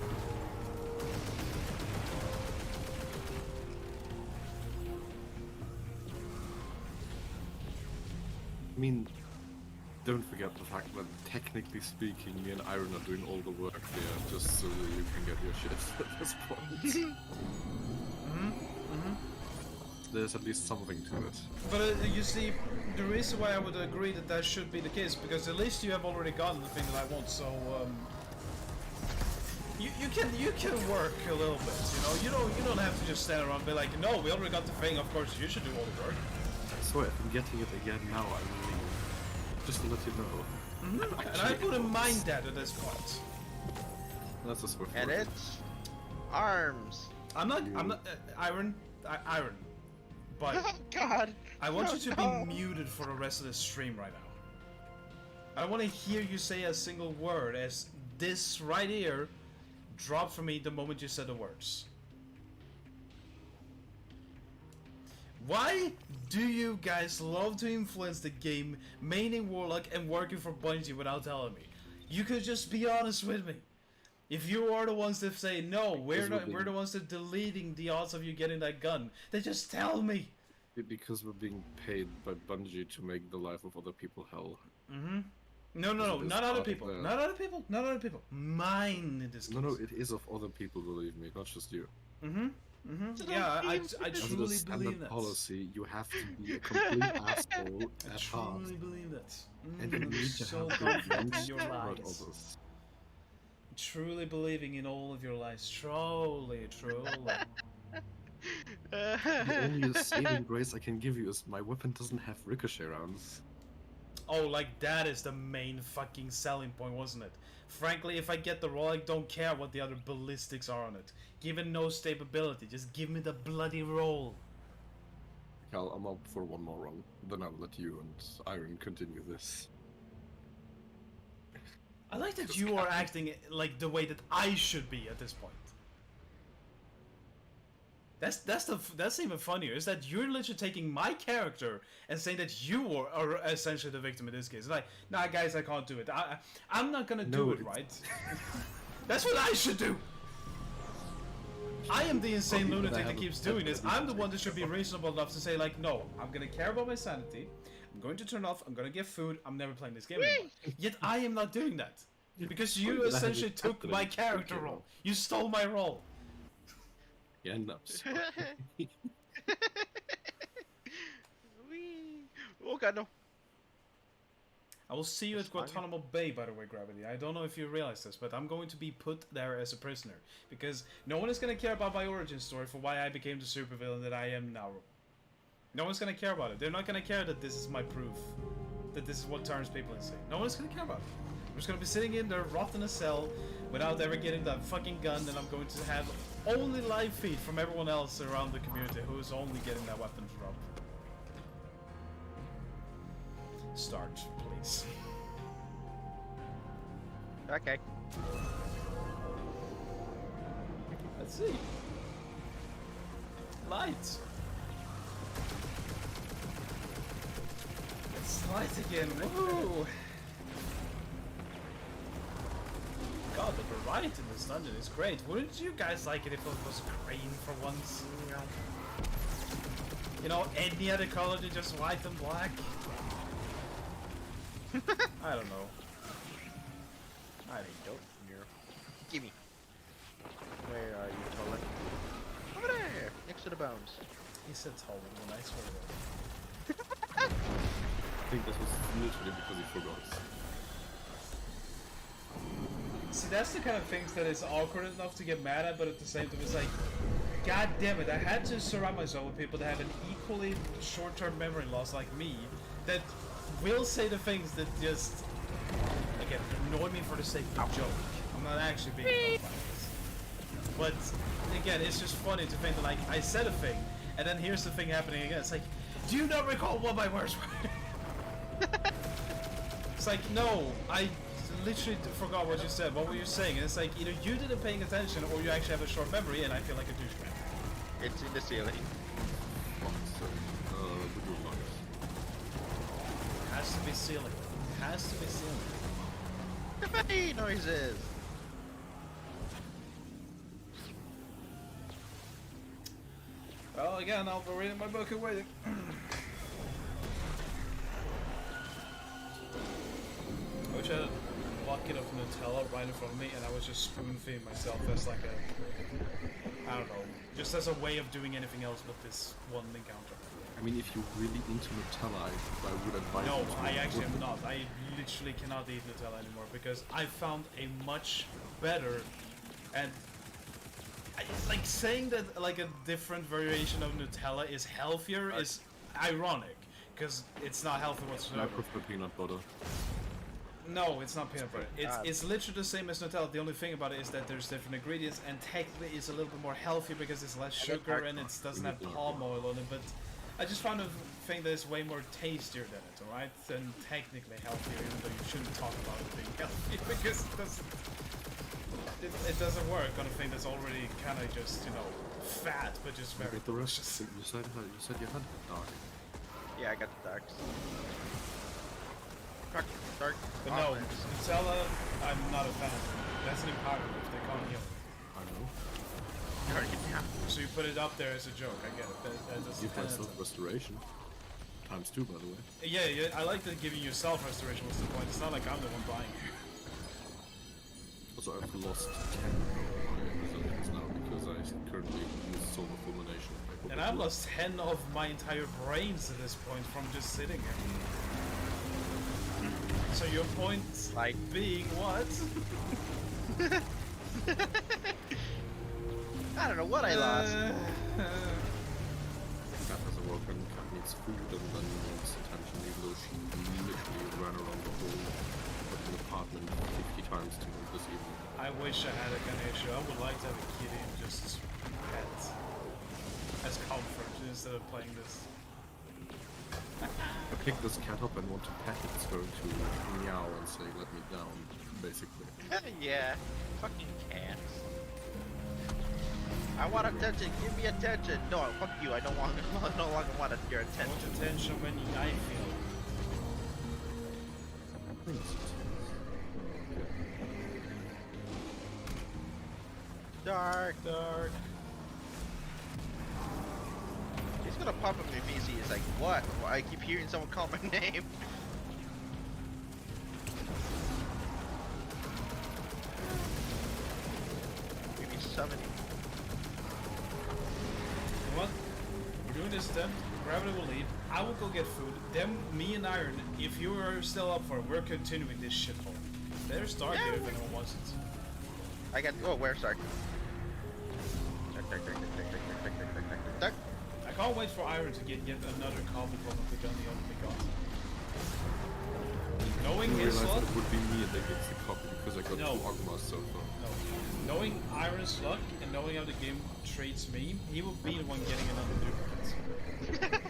I mean, don't forget the fact that technically speaking, me and Iron are doing all the work there just so that you can get your shit at this point. There's at least something to it. But you see, the reason why I would agree that that should be the case, because at least you have already gotten the thing that I want, so you can work a little bit, you don't have to just stand around and be like, no, we already got the thing, of course you should do all the work. So if I'm getting it again now, I mean, just to let you know. And I wouldn't mind that at this point. That's a swift And word. it's arms. I'm not, Iron, but Oh God. I want you to No. be muted for the rest of the stream right now. I don't want to hear you say a single word, as this right here dropped from me the moment you said the words. Why do you guys love to influence the game, maining Warlock and working for Bungie without telling me? You could just be honest with me. If you are the ones that say no, we're the ones that deleting the odds of you getting that gun, then just tell me. Because we're being paid by Bungie to make the life of other people hell. No, It is not other part people. of the- Not other people. Not other people. Mine in this case. No, it is of other people, believe me, not just you. Yeah, I Under the truly standard believe that. policy, you have to be a complete asshole I at truly heart. believe that. And you need to so have confident in revenge your toward lies. others. Truly believing in all of your lies. Truly. The only saving grace I can give you is my weapon doesn't have ricochet rounds. Oh, like that is the main fucking selling point, wasn't it? Frankly, if I get the roll, I don't care what the other ballistics are on it. Given no stability, just give me the bloody roll. Cal, I'm up for one more run. Then I'll let you and Iron continue this. I like that you are acting like the way that I should be at this point. That's even funnier. Is that you're literally taking my character and saying that you are essentially the victim in this case. It's like, nah, guys, I can't do it. I'm not gonna do it, right? That's what I should do. I am the insane Okay, but I lunatic that haven't keeps said doing this. that you I'm the should one take that should be reasonable enough to say like, no, I'm gonna care about my sanity. I'm going to turn off. I'm gonna get food. I'm never playing this game anymore. Yet I am not doing that because you But I haven't essentially took acted my in- character okay, role. You stole my role. Yeah, no. Wee. Oh God, no. I will see you That's at fine. Guantanamo Bay, by the way, Gravity. I don't know if you realize this, but I'm going to be put there as a prisoner. Because no one is going to care about my origin story for why I became the supervillain that I am now. No one's going to care about it. They're not going to care that this is my proof. That this is what turns people insane. No one's going to care about it. I'm just going to be sitting in there, rot in a cell, without ever getting that fucking gun, and I'm going to have only live feed from everyone else around the community who is only getting that weapon drop. Start, please. Okay. Let's see. Light. It's light again. Woo! God, the variety in this dungeon is great. Wouldn't you guys like it if it was green for once? You know, any other color than just white and black? I don't know. I don't know. Gimme. Where are you, Tolan? Over there, next to the bones. He said Tolan when I swear I think this was literally because he forgot. See, that's the kind of things that is awkward enough to get mad at, but at the same time, it's like, god damn it, I had to surround myself with people that have an equally short-term memory loss like me, that will say the things that just, again, annoy me for the sake of a joke. I'm not actually being annoyed by this. But, again, it's just funny to think that, like, I said a thing, and then here's the thing happening again. It's like, do you not recall what my words were? It's like, no, I literally forgot what you said. What were you saying? And it's like, either you didn't paying attention or you actually have a short memory, and I feel like a douchebag. It's in the ceiling. So, the blue lines. Has to be ceiling. Has to be ceiling. Hey, noises! Well, again, I'll be reading my book and waiting. I wish I had a bucket of Nutella right in front of me and I was just spoon-feeding myself as like a, I don't know, just as a way of doing anything else but this one encounter. I mean, if you're really into Nutella, I would advise No, you to I actually am avoid not. I literally cannot eat Nutella anymore because I found a much better and it's like saying that like a different variation of Nutella is healthier is ironic because it's not healthy it. I whatsoever. prefer peanut butter. No, it's not peanut butter. It's literally the same as Nutella. The only thing about it is that there's different ingredients and technically it's a little bit more healthy because it's less sugar and it doesn't have palm oil on it. But I just found a thing that is way more tastier than it, alright? And technically healthier, even though you shouldn't talk about it being healthy because it doesn't work on a thing that's already kind of just, you know, fat, but just very But the rest, delicious. you said you had dark. Yeah, I got the darks. Dark. But no, Nutella, I'm not a fan of. That's an empowerment if they can't heal. I know. So you put it up there as a joke, I get it. That doesn't Give myself restoration. Times 2, by the way. yeah, I like that giving yourself restoration was the point. It's not like I'm the one buying you. Also, I've lost 10 of my resilience now because I currently use Solar Fulmination. And I've lost 10 of my entire brains at this point from just sitting here. So your point Like- being what? I don't know what I lost. Cat doesn't work and Cat needs food and then wants attention, even though she literally ran around the whole fucking apartment 50 times to me this evening. I wish I had a Ganesha. I would like to have a kitty and just pet as comfort instead of playing this. I pick this cat up and want to pet it, it's going to meow and say, let me down, basically. Yeah, fucking cats. I want attention. Give me attention. No, fuck you. I don't want. No longer want your I attention. want attention when I feel. Dark. He's gonna pop up in VC. It's like, what? Well, I keep hearing someone call my name. Maybe summoning. You know what? We're doing this then. Gravity will leave. I will go get food. Then me and Iron, if you are still up for it, we're continuing this shithole. There's Dark here if anyone wants it. I got. Oh, where's Dark? Dark. I can't wait for Iron to get yet another copy from the gun he only got. Knowing I his realized luck, that it would be me that gets the copy because I got No. 2 Ogmas so far. no. Knowing Iron's luck and knowing how the game treats me, he will be the one getting another duplicate.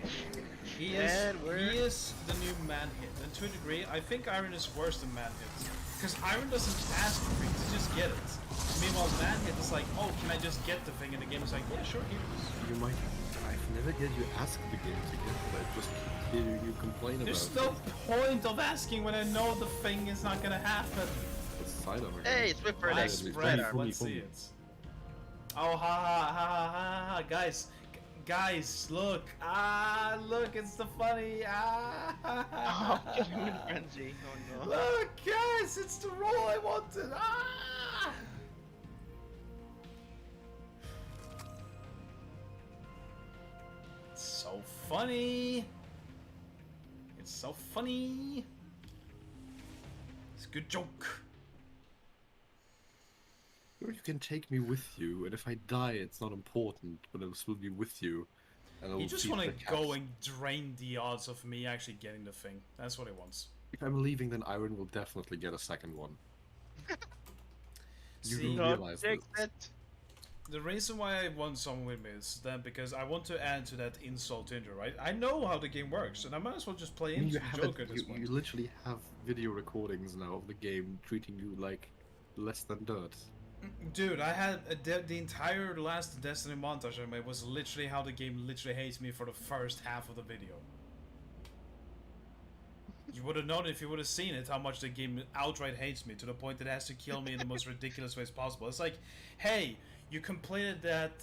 He is the new man-hit, and to a degree, I think Iron is worse than man-hit. Because Iron doesn't ask for things, he just get it. Meanwhile, man-hit is like, oh, can I just get the thing? And the game is like, yeah, sure, here it is. You might. I've never heard you ask the game to get it. I just hear you complain There's about no point of asking when I know the thing is not gonna happen. it. It's sidearm again. Hey, Swift for I next. spread, Funny, let's see funny. it. Oh, ha ha ha ha ha ha, guys. Guys, look! Ah, look! It's the funny! Ah! Oh, get him in frenzy. Oh no. Look, guys! It's the roll I wanted! Ah! It's so funny! It's so funny! It's a good joke. Or you can take me with you, and if I die, it's not important, but I'll still be with you. And I You will just feed want the to cats. go and drain the odds of me actually getting the thing. That's what he wants. If I'm leaving, then Iron will definitely get a second one. You See, do realize Don't this. fix it. the reason why I want someone with me is that because I want to add to that insult Tinder, right? I know how the game works, and I might as well just play I mean, into you the have joke it, at this point. you literally have video recordings now of the game treating you like less than dirt. Dude, I had the entire last Destiny montage I made was literally how the game literally hates me for the first half of the video. You would have known if you would have seen it how much the game outright hates me to the point that it has to kill me in the most ridiculous ways possible. It's like, hey, you completed that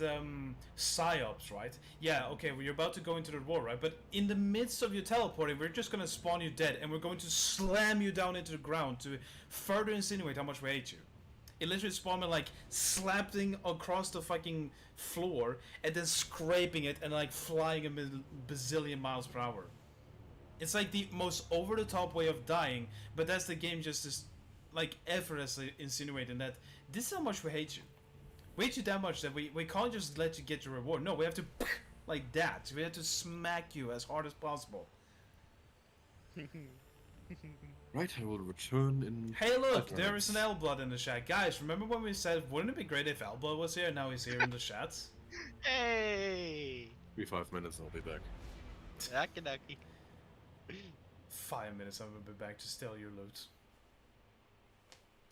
psyops, right? Yeah, okay, well, you're about to go into the war, right? But in the midst of you teleporting, we're just gonna spawn you dead, and we're going to slam you down into the ground to further insinuate how much we hate you. It literally spawned me like slapping across the fucking floor and then scraping it and like flying a bazillion miles per hour. It's like the most over-the-top way of dying, but that's the game just is like effortlessly insinuating that this is how much we hate you. We hate you that much that we can't just let you get your reward. No, we have to like that. We have to smack you as hard as possible. Right, I will return in... Hey look, 5 there is an minutes. Elblood in the chat. Guys, remember when we said, wouldn't it be great if Elblood was here? Now he's here in the chat. Hey. Be 5 minutes, I'll be back. Ducky ducky. 5 minutes, I will be back to steal your loot.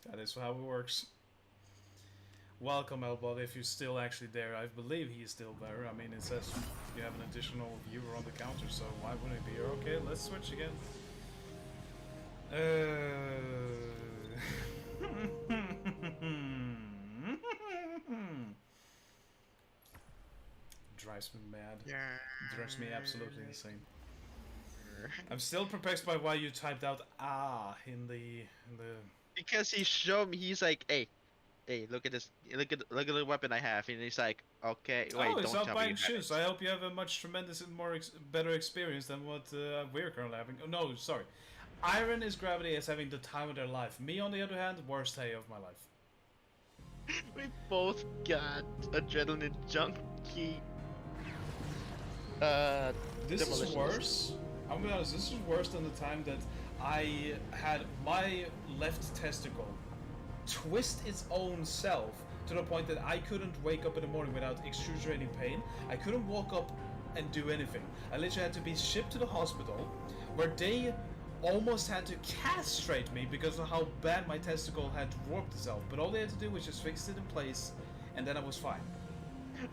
That is how it works. Welcome, Elblood, if you're still actually there. I believe he's still there. I mean, it says you have an additional viewer on the counter, so why wouldn't he be here? Okay, let's switch again. Drives me mad. Drives me absolutely insane. I'm still perplexed by why you typed out in the Because he showed me, he's like, hey, look at this, look at the weapon I have, and he's like, okay, wait, oh, it's don't out tell me buying you have shoes. it. I hope you have a much tremendous and more better experience than what we're currently having. Oh, no, sorry. Iron is Gravity is having the time of their life. Me, on the other hand, worst day of my life. We both got adrenaline junkie. This is demolition. worse. I'm gonna be honest, this is worse than the time that I had my left testicle twist its own self to the point that I couldn't wake up in the morning without excruciating pain. I couldn't walk up and do anything. I literally had to be shipped to the hospital where they almost had to castrate me because of how bad my testicle had warped itself. But all they had to do was just fix it in place and then I was fine.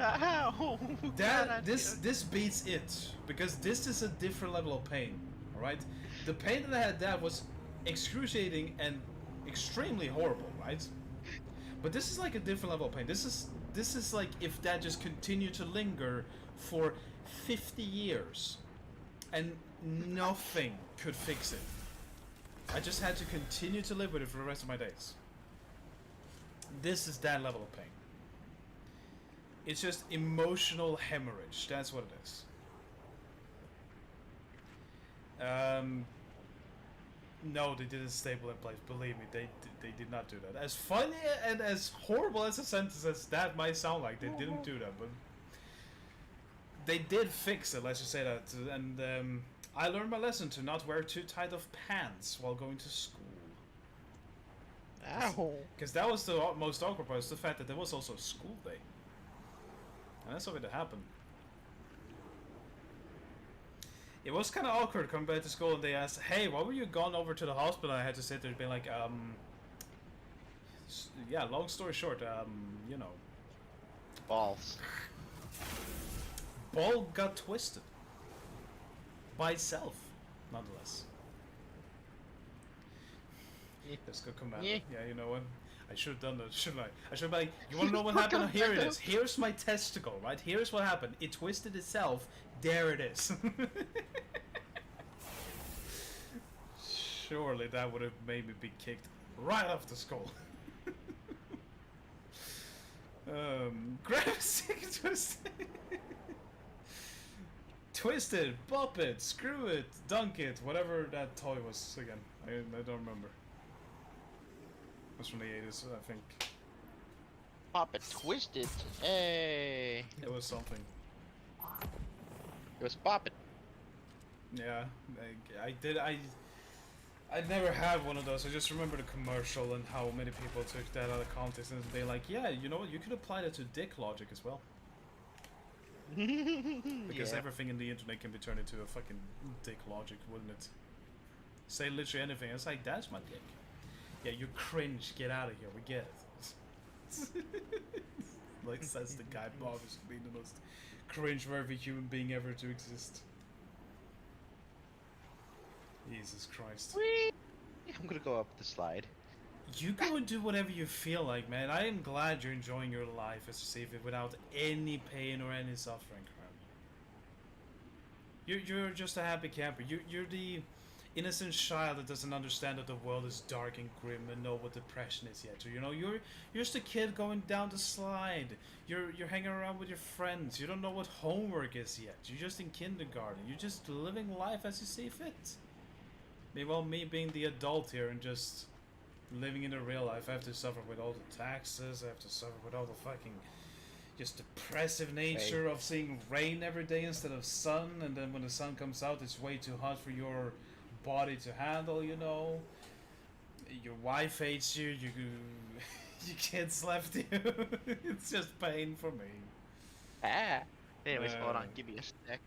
Ow! This beats it because this is a different level of pain. All right, the pain that I had that was excruciating and extremely horrible, right? But this is like a different level of pain. This is like if that just continued to linger for 50 years, and nothing could fix it. I just had to continue to live with it for the rest of my days. This is that level of pain. It's just emotional hemorrhage. That's what it is. No, they didn't staple in place. Believe me, they did not do that. As funny and as horrible as a sentence as that might sound like, they didn't do that. But they did fix it. Let's just say that. And I learned my lesson to not wear too tight of pants while going to school. Ow! Because that was the most awkward part. Was the fact that there was also a school day. And that's something that happened. It was kind of awkward coming back to school and they asked, hey, why were you gone over to the hospital? I had to sit there and be like, yeah, long story short, you know. Balls. Ball got twisted. By itself, nonetheless. Yeah. Let's go combat. Yeah. Yeah, you know what? I should have done that, shouldn't I? I should have like, you want to know what happened? Here it is. Here's my testicle, right? Here's what happened. It twisted itself. There it is. Surely that would have made me be kicked right off the skull. Grab a stick, twist it. Twist it, bop it, screw it, dunk it, whatever that toy was again. I don't remember. It was from the 80s, I think. Pop it, twist it. Hey. It was something. It was pop it. Yeah, I never had one of those. I just remember the commercial and how many people took that out of context and they're like, yeah, you know what, you could apply that to dick logic as well. Because Yeah. everything in the internet can be turned into a fucking dick logic, wouldn't it? Say literally anything, it's like, that's my dick. Yeah, you cringe, get out of here, we get it. Like says the guy bothers to be the most cringe-worthy human being ever to exist. Jesus Christ. Whee! I'm gonna go up the slide. You go and do whatever you feel like, man. I am glad you're enjoying your life as you see it without any pain or any suffering. You're just a happy camper. You're the innocent child that doesn't understand that the world is dark and grim and know what depression is yet. So, you know, you're just a kid going down the slide. You're hanging around with your friends. You don't know what homework is yet. You're just in kindergarten. You're just living life as you see fit. Meanwhile, me being the adult here and just living in the real life, I have to suffer with all the taxes, I have to suffer with all the fucking just depressive nature of seeing rain every day instead of sun, and then when the sun comes out it's way too hot for your body to handle, you know. Your wife hates you, your kids left you. It's just pain for me. Ah. Anyways, hold on, Uh, give me a sec.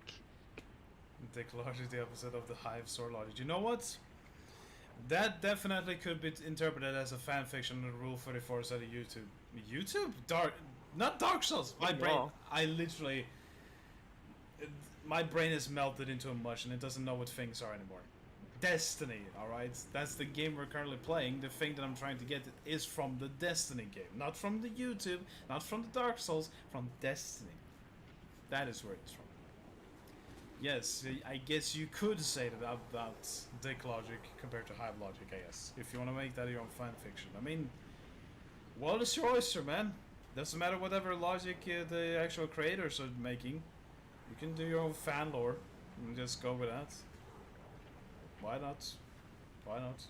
Dick logic is the opposite of the hive sword logic. You know what? That definitely could be interpreted as a fan fiction of Rule 34 side of YouTube. YouTube? Not Dark Souls! My brain, No. I literally... My brain is melted into a mush and it doesn't know what things are anymore. Destiny, alright? That's the game we're currently playing. The thing that I'm trying to get is from the Destiny game. Not from the YouTube, not from the Dark Souls, from Destiny. That is where it's from. Yes, I guess you could say that about dick logic compared to hive logic, I guess. If you want to make that your own fan fiction. I mean, world is your oyster, man. Doesn't matter whatever logic the actual creators are making. You can do your own fan lore and just go with that. Why not? Why not?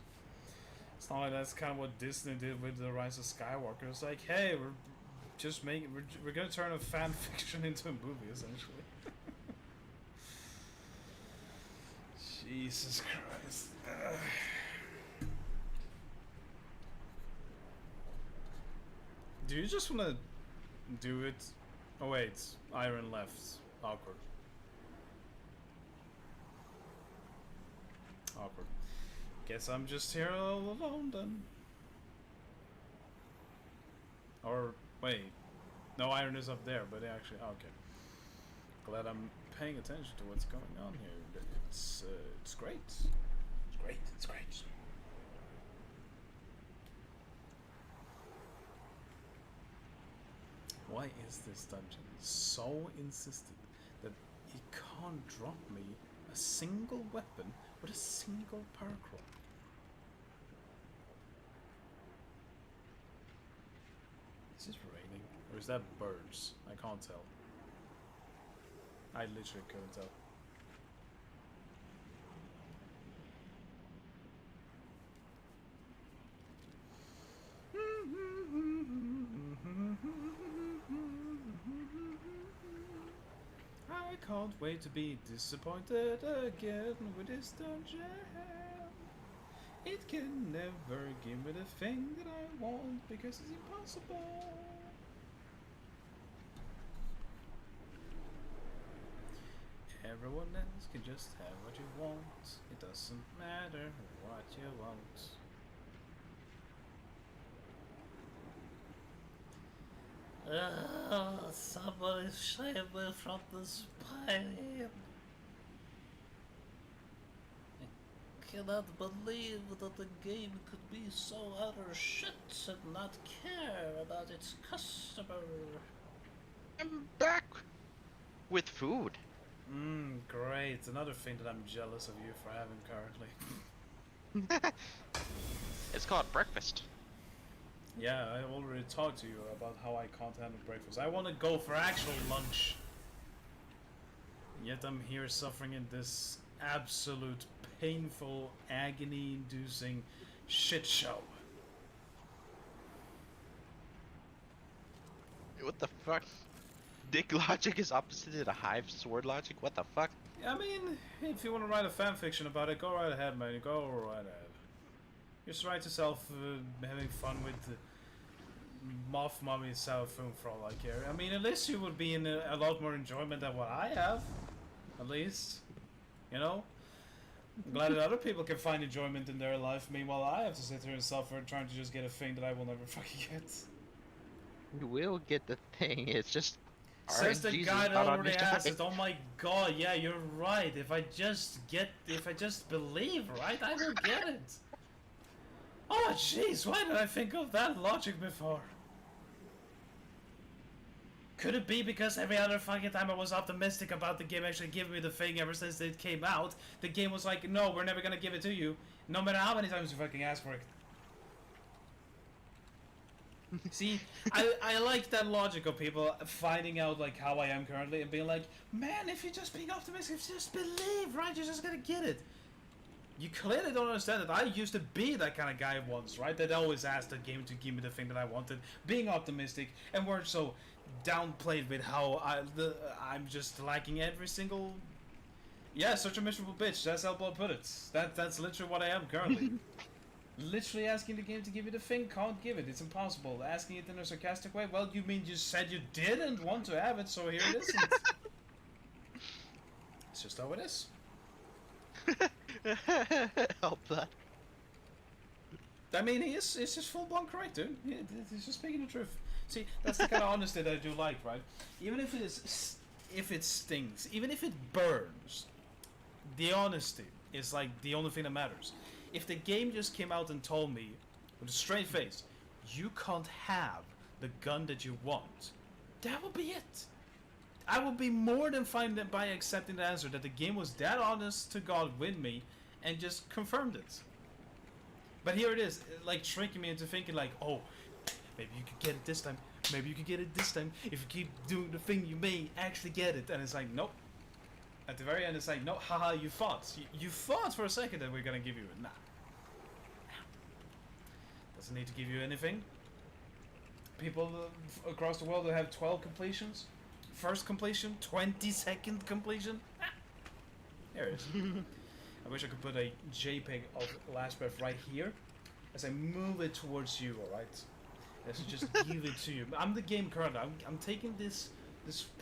It's not like that's kind of what Disney did with the Rise of Skywalker. It's like, hey, we're gonna turn a fan fiction into a movie, essentially. Jesus Christ. Do you just want to do it? Oh wait, iron left. Awkward. Awkward. Guess I'm just here all alone then. Or, wait. No, iron is up there, but actually, okay. Glad I'm paying attention to what's going on here. It's great. It's great. It's great. Why is this dungeon so insistent that he can't drop me a single weapon with a single perk roll? Is it raining? Or is that birds? I can't tell. I literally couldn't tell. I can't wait to be disappointed again with this dungeon. It can never give me the thing that I want because it's impossible. Everyone else can just have what you want. It doesn't matter what you want. Somebody save me from the spine. I cannot believe that the game could be so utter shit and not care about its customer. I'm back with food. Great. Another thing that I'm jealous of you for having currently. It's called breakfast. Yeah, I already talked to you about how I can't handle breakfast. I want to go for actual lunch. Yet I'm here suffering in this absolute painful, agony-inducing shit show. What the fuck? Dick logic is opposite to the hive sword logic? What the fuck? I mean, if you want to write a fanfiction about it, go right ahead, man. Go right ahead. Just write yourself having fun with Moth Mummy Savathun for all I care. I mean, at least you would be in a lot more enjoyment than what I have. At least. You know? I'm glad that other people can find enjoyment in their life. Meanwhile, I have to sit here and suffer trying to just get a thing that I will never fucking get. You will get the thing, it's just... Says the RNGs guy is that not on already your asked side. it. Oh my god, yeah, you're right. If I just believe, right, I will get it. Oh jeez, why did I think of that logic before? Could it be because every other fucking time I was optimistic about the game actually giving me the thing ever since it came out, the game was like, no, we're never gonna give it to you, no matter how many times you fucking ask for it. See, I like that logic of people finding out like how I am currently and being like, man, if you're just being optimistic, if you just believe, right, you're just gonna get it. You clearly don't understand that I used to be that kind of guy once, right? That always asked the game to give me the thing that I wanted, being optimistic, and weren't so downplayed with how I'm just lacking every single... Yeah, such a miserable bitch, that's how I'll put it. That's literally what I am currently. Literally asking the game to give you the thing, can't give it, it's impossible. Asking it in a sarcastic way, well, you mean you said you didn't want to have it, so here it is. It's just how it is. Help that. I mean, it's just full-blown correct, dude. He's just speaking the truth. See, that's the kind of honesty that I do like, right? Even if it stings, even if it burns, the honesty is like the only thing that matters. If the game just came out and told me, with a straight face, you can't have the gun that you want, that would be it. I would be more than fine by accepting the answer that the game was that honest to God with me and just confirmed it. But here it is, like tricking me into thinking like, oh, maybe you could get it this time, maybe you could get it this time, if you keep doing the thing you may actually get it. And it's like, nope. At the very end it's like, no, haha, you thought. You thought for a second that we're gonna give you it. Nah. Doesn't need to give you anything. People across the world that have 12 completions. First completion, 22nd completion. Ah. There it is. I wish I could put a JPEG of Last Breath right here as I move it towards you, alright? As I just give it to you. I'm the game currently. I'm taking this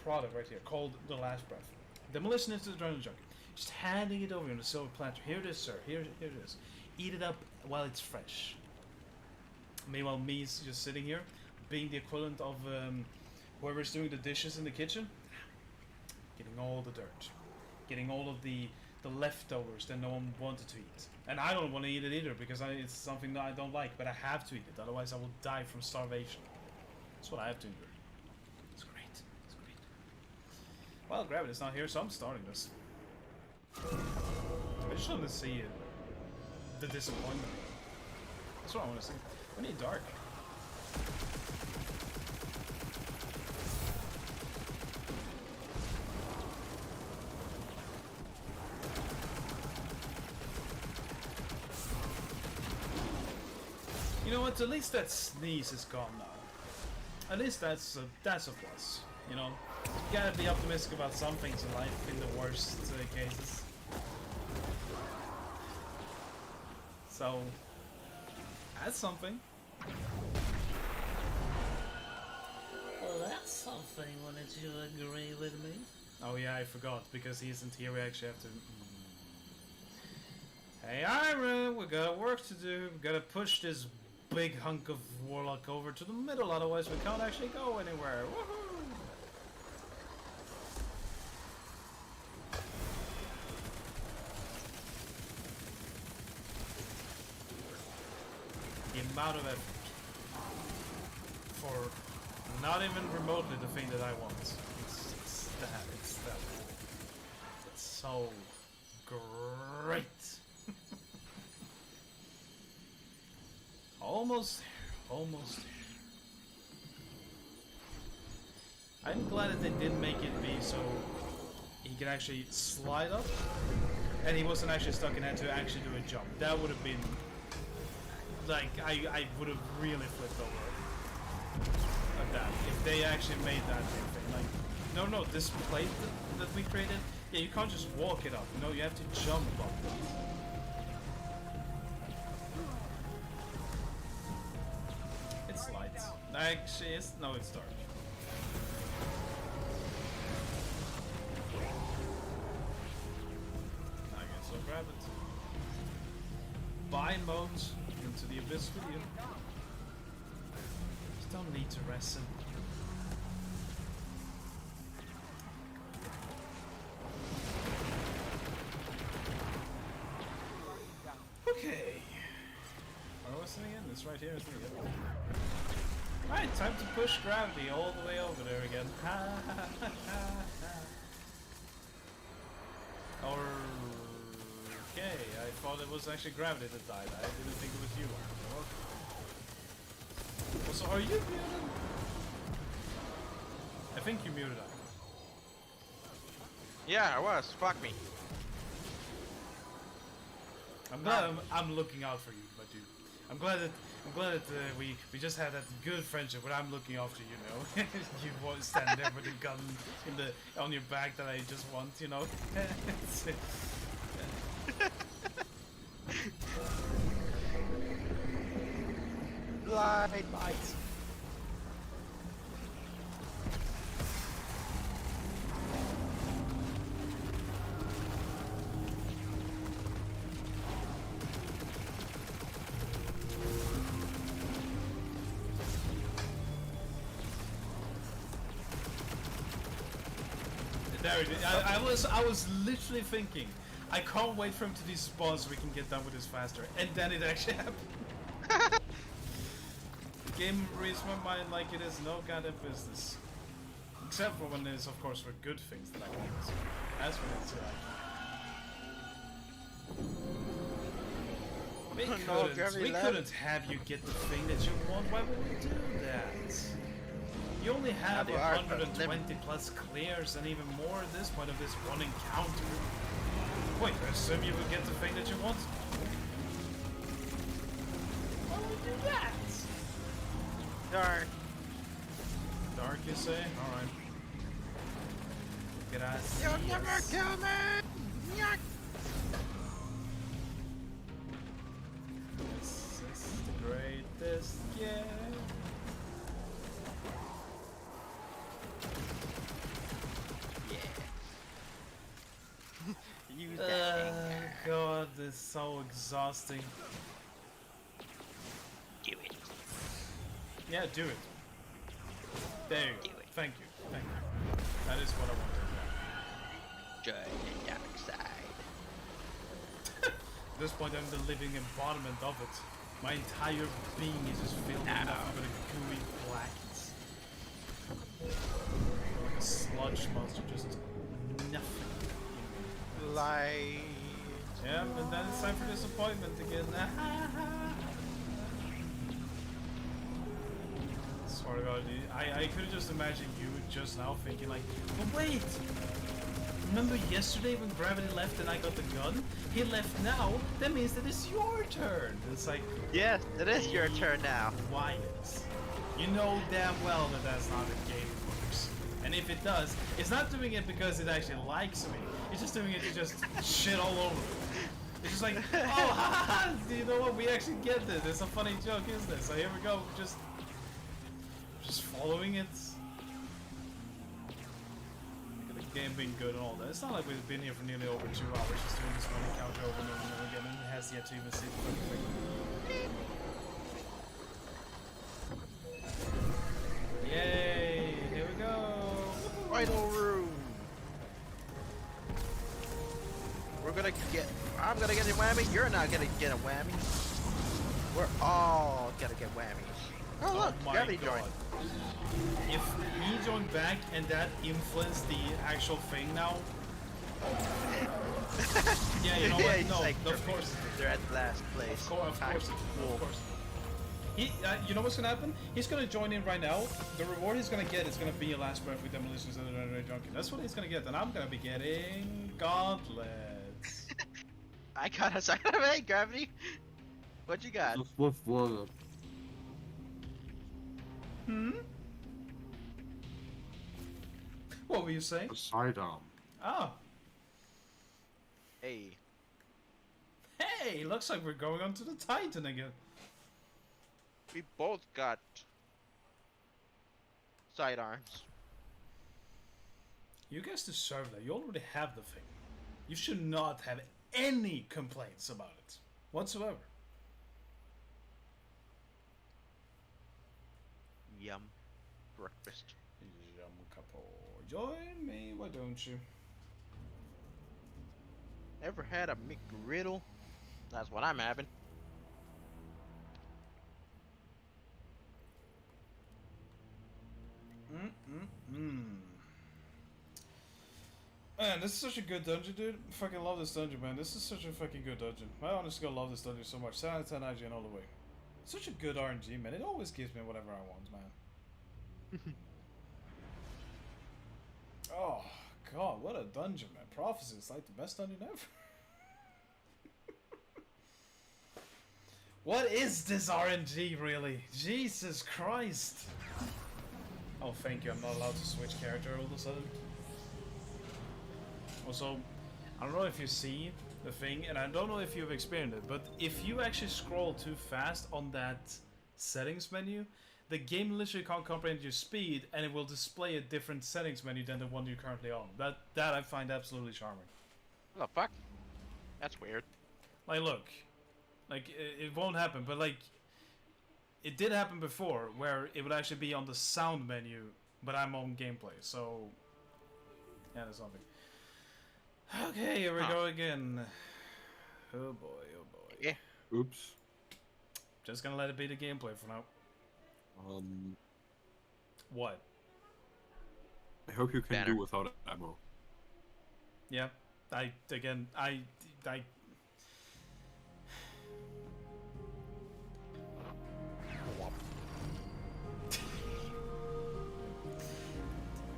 product right here called The Last Breath. Demolition into the Adrenaline Junkie. Just handing it over on a silver platter. Here it is, sir. Here it is. Eat it up while it's fresh. Meanwhile, me's just sitting here, being the equivalent of whoever's doing the dishes in the kitchen, getting all the dirt, getting all of the leftovers that no one wanted to eat. And I don't want to eat it either because it's something that I don't like, but I have to eat it, otherwise I will die from starvation. That's what I have to endure. It's great. It's great. Well, Gravity's not here, so I'm starting this. I just want to see the disappointment. That's what I want to see. We need dark. You know what? At least that sneeze is gone now. At least that's a plus. You know, you gotta be optimistic about some things in life, in the worst cases. So that's something. Well, that's something. Wouldn't you agree with me? Oh yeah, I forgot because he isn't here. We actually have to. Hey, Iron, we got work to do. We gotta push this big hunk of Warlock over to the middle, otherwise we can't actually go anywhere. Woohoo! amount of effort for not even remotely the thing that I want. It's that. It's so great. Almost there. Almost there. I'm glad that they didn't make it be so he could actually slide up, and he wasn't actually stuck in that to actually do a jump. That would have been like I would have really flipped over at that if they actually made that thing. Like, no, this plate that we created, yeah, you can't just walk it up. No, you have to jump up it. It's light. Actually, it's dark. I guess I'll grab it. Buy modes into the Abyss video. Just don't need to wrestle. Okay. Where was it again? It's right here, isn't it? Alright, time to push gravity all the way over there again. Okay, I thought it was actually gravity that died. I didn't think it was you. Also, are you muted? I think you muted up. Yeah, I was. Fuck me. I'm glad I'm looking out for you, my dude. I'm glad that we just had that good friendship where I'm looking after you, know. You won't stand there with a gun on your back that I just want, you know. Light. There it is. I was literally thinking, I can't wait for him to despawn so we can get done with this faster, and then it actually happened. The game reads my mind like it is no goddamn business. Except for when it is, of course, for good things that I want. That's when it's like... We couldn't have you get the thing that you want. Why would we do that? You only have 120 plus clears and even more at this point of this one encounter. Wait, I assume you would get the thing that you want? Why would we do that? Dark. Dark, you say? Alright. Gracias. You'll never kill me! Yuck. This is the greatest gift. Use that. God, this is so exhausting. Do it. Yeah, do it. There you go. Do it. Thank you. Thank you. That is what I wanted. Join the dark side. At this point, I'm the living embodiment of it. My entire being is just filled with nothing but a gooey blackness. Like a sludge monster, just nothing. Light. Yeah, and then it's time for disappointment again. Swear to God, I could have just imagined you just now thinking like, but wait! Remember yesterday when Gravity left and I got the gun? He left now, that means that it's your turn! It's like... Yes, it is your turn now. Wyatt. You know damn well that that's not how the game works. And if it does, it's not doing it because it actually likes me. It's just doing it to just shit all over me. It's just like, oh, haha, you know what? We actually get this. It's a funny joke, isn't it? So here we go. Just following it. The game being good and all that. It's not like we've been here for nearly over 2 hours just doing this one encounter over and over and over again, and it has yet to even see the fucking thing. Yay! Here we go. Final room. I'm gonna get a whammy. You're not gonna get a whammy. We're all gonna get whammies. Oh look, my Gravity God. joined. If he joined back and that influenced the actual thing now. Yeah, you know Yeah, what? he's No, like, of course. they're at last place. Of course, of course, Cool. of course. He, you know what's gonna happen? He's gonna join in right now. The reward he's gonna get is gonna be a last breath with demolitions and the junkie. That's what he's gonna get, and I'm gonna be getting gauntlets. I got a side of hey, Gravity. What you got? Just with one. Hmm. What were you saying? A sidearm. Ah. Hey. Hey, looks like we're going on to the Titan again. We both got sidearms. You guys deserve that. You already have the thing. You should not have any complaints about it whatsoever. Yum. Breakfast. Yum couple. Join me, why don't you? Ever had a McGriddle? That's what I'm having. Man, this is such a good dungeon, dude. Fucking love this dungeon, man. This is such a fucking good dungeon. I honestly gonna love this dungeon so much. 10 out of 10 IGN all the way. Such a good RNG, man. It always gives me whatever I want, man. Oh, God, what a dungeon, man. Prophecy is like the best dungeon ever. What is this RNG, really? Jesus Christ. Oh, thank you. I'm not allowed to switch character all of a sudden. Also, I don't know if you see the thing, and I don't know if you've experienced it, but if you actually scroll too fast on that settings menu, the game literally can't comprehend your speed, and it will display a different settings menu than the one you're currently on. That I find absolutely charming. What the fuck? That's weird. Like, look, like it won't happen, but like it did happen before, where it would actually be on the sound menu, but I'm on gameplay, so yeah, that's something. Okay, here we go again. Oh boy, oh boy. Yeah. Oops. Just gonna let it be the gameplay for now. What? I hope you can Banner. do without ammo. Yeah, I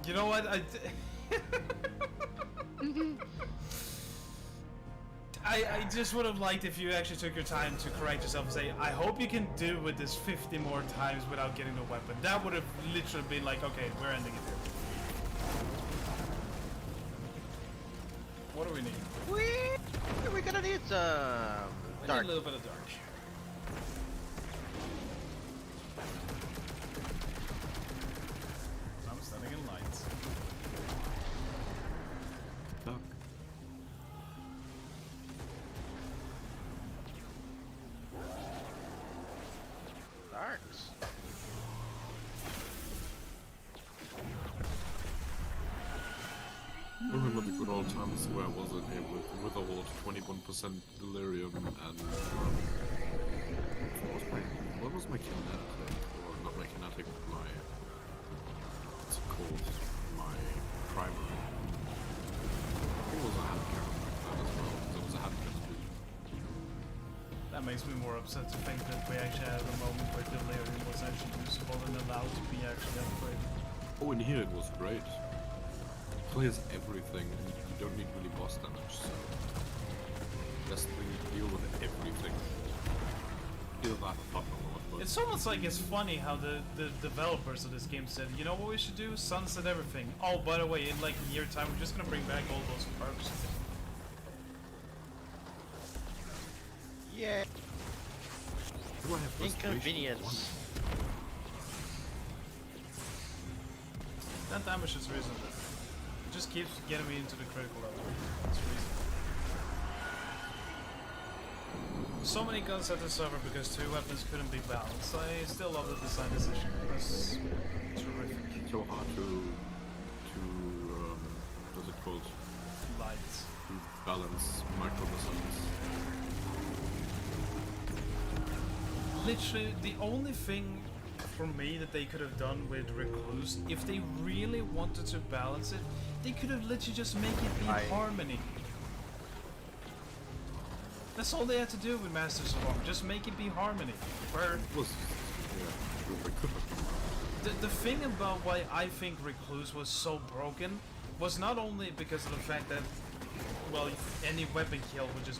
you know what? I just would have liked if you actually took your time to correct yourself and say, I hope you can do with this 50 more times without getting the weapon. That would have literally been like, okay, we're ending it here. What do we need? We're gonna need some We need dark. a little bit of dark. I'm standing in lights. Duck. Darks. I remember the good old times where I was in here with Witherhold, 21% delirium, and what was my kinetic? Or not my kinetic, but my what's it called? My primary. I think it was a hand cannon back then as well. There was a hand cannon too. That makes me more upset to think that we actually had a moment where delirium was actually usable and allowed to be actually upgraded. Oh, in here it was great. Clears everything, and you don't need really boss damage, so best thing to deal with everything. Deal that fuck a lot, It's almost like it's funny how the developers of this game said, you know what we should do? Sunset everything. Oh, by the way, in like a year time, we're just gonna bring back all those perks. Yeah. Do I have frustration? Inconvenience. That damage is reasonable. It just keeps getting me into the critical level. It's reasonable. So many guns at the server because 2 weapons couldn't be balanced. I still love the design decision. That's terrific. So hard to what's it called? Lights. To balance micro missiles. literally the only thing for me that they could have done with Recluse, if they really wanted to balance it, they could have literally just make it be Harmony. That's all they had to do with Masters of Harmony, just make it be Harmony. Where the thing about why I think Recluse was so broken was not only because of the fact that, well, any weapon kill would just...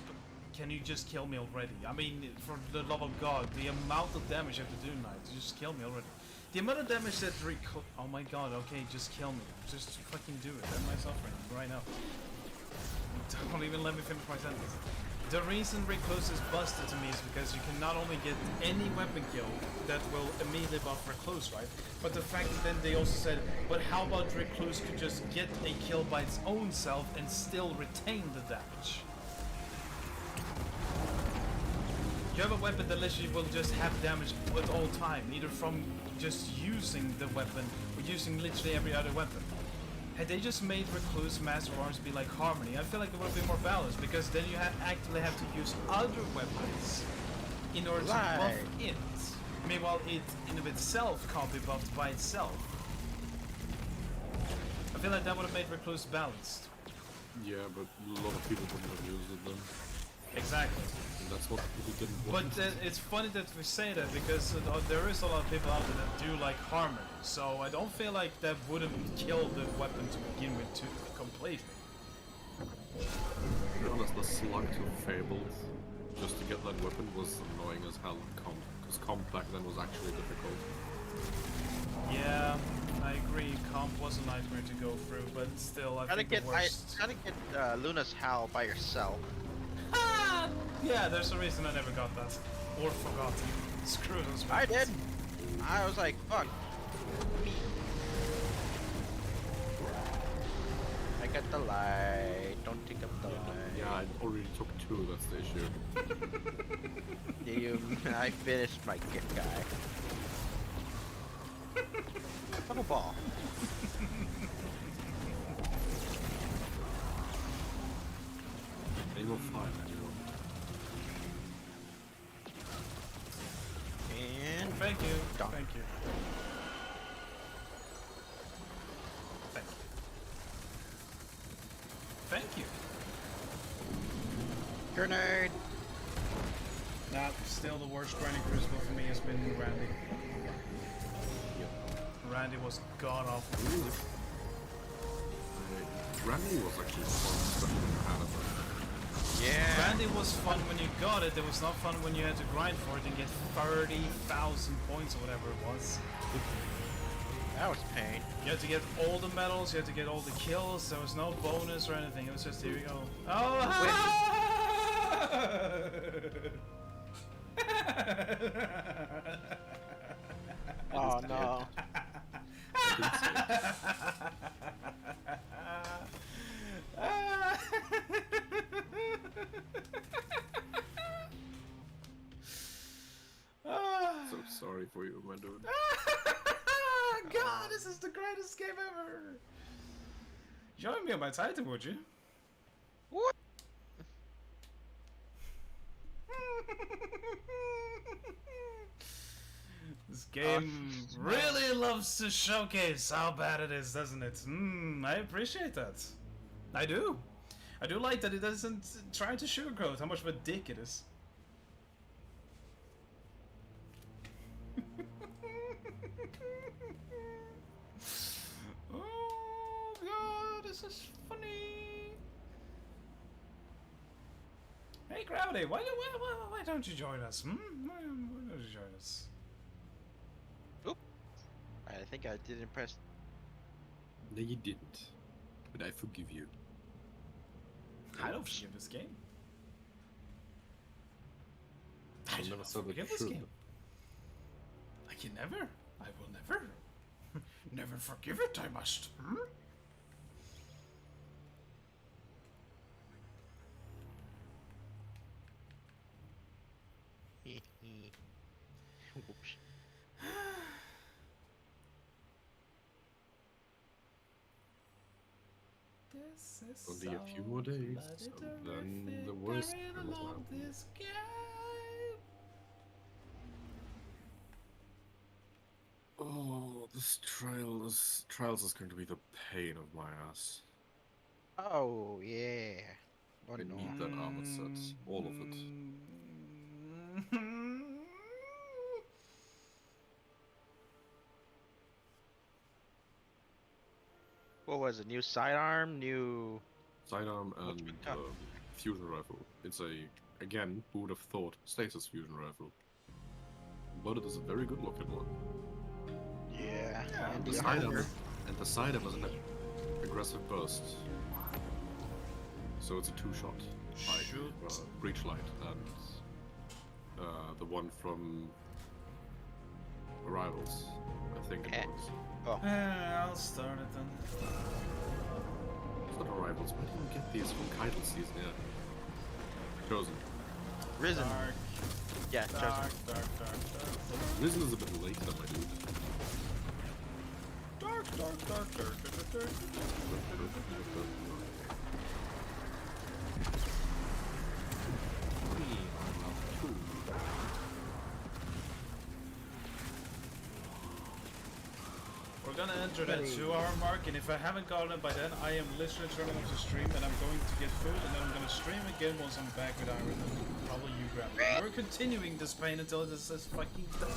Can you just kill me already? I mean, for the love of God, the amount of damage you have to do now, just kill me already. The amount of damage that oh my God, okay, just kill me. Just fucking do it. End my suffering right now. Don't even let me finish my sentence. The reason Recluse is busted to me is because you can not only get any weapon kill that will immediately buff Recluse, right? But the fact that then they also said, but how about Recluse could just get a kill by its own self and still retain the damage? You have a weapon that literally will just have damage at all time, either from just using the weapon or using literally every other weapon. Had they just made Recluse Master of Arms be like Harmony, I feel like it would have been more balanced, because then you actually have to use other weapons in order to buff it. Meanwhile, it in of itself can't be buffed by itself. I feel like that would have made Recluse balanced. Yeah, but a lot of people wouldn't have used it then. Exactly. And that's what people didn't want. But it's funny that we say that, because there is a lot of people out there that do like Harmony, so I don't feel like that wouldn't kill the weapon to begin with completely. To be honest, the slug to Fabled, just to get that weapon, was annoying as hell in comp, because comp back then was actually difficult. Yeah, I agree, comp was a nightmare to go through, but still, I think the worst... Gotta get Luna's Howl by yourself. Yeah, there's a reason I never got that. Or forgot. Screw those weapons. I did! I was like, fuck. Me. I got the light. Don't take up the light. Yeah, I already took 2, that's the issue. I finished my kit guy. Fuck a ball. They will fine, anyway. And Thank you. Done. Thank you. Thank you. Thank you. Grenade. Nah, still the worst grinding crucible for me has been Randy. Randy was god awful. Randy was actually fun, especially when you had it. Yeah. Randy was fun when you got it, it was not fun when you had to grind for it and get 30,000 points or whatever it was. That was pain. You had to get all the medals, you had to get all the kills, there was no bonus or anything, it was just here we go. Oh! Oh no. So sorry for you, Wendover. God, this is the greatest game ever! Join me on my Titan, would you? What? This game really loves to showcase how bad it is, doesn't it? I appreciate that. I do. I do like that it doesn't try to sugarcoat how much of a dick it is. Oh god, this is funny. Hey Crowdy, why don't you join us? Why don't you join us? Oop. I think I didn't press. No, you didn't. But I forgive you. I don't forgive this game. I I'll do never not say that forgive you this should. game. I can never. I will never. Never forgive it, I must. Oops. This is Only a few more days, so then the worst I really will love happen. this game. Oh, this trials is going to be the pain of my ass. Oh yeah. Oh I no. need that armor set, all of it. What was it? New sidearm, new. Sidearm What's and been cut? fusion rifle. It's again, who would have thought, stasis fusion rifle. But it is a very good looking one. Yeah. Yeah, And The the sidearm, armor. and the sidearm is an aggressive burst. So it's a two-shot. Shoot. Breach light and the one from Arrivals, I think it Eh. was. I'll start it then. It's not Arrivals, why didn't we get these from Keitel season? Yeah. Chosen. Risen. Dark, Yeah, dark, Chosen. dark, dark, dark. Risen is a bit later, my dude. Dark, dark, dark, dark, dark, dark, We're gonna enter that 2-hour mark, and if I haven't gotten it by then, I am literally turning off the stream, and I'm going to get food, and then I'm gonna stream again once I'm back with Iron, and probably you grab it. We're continuing this pain until it is fucking done.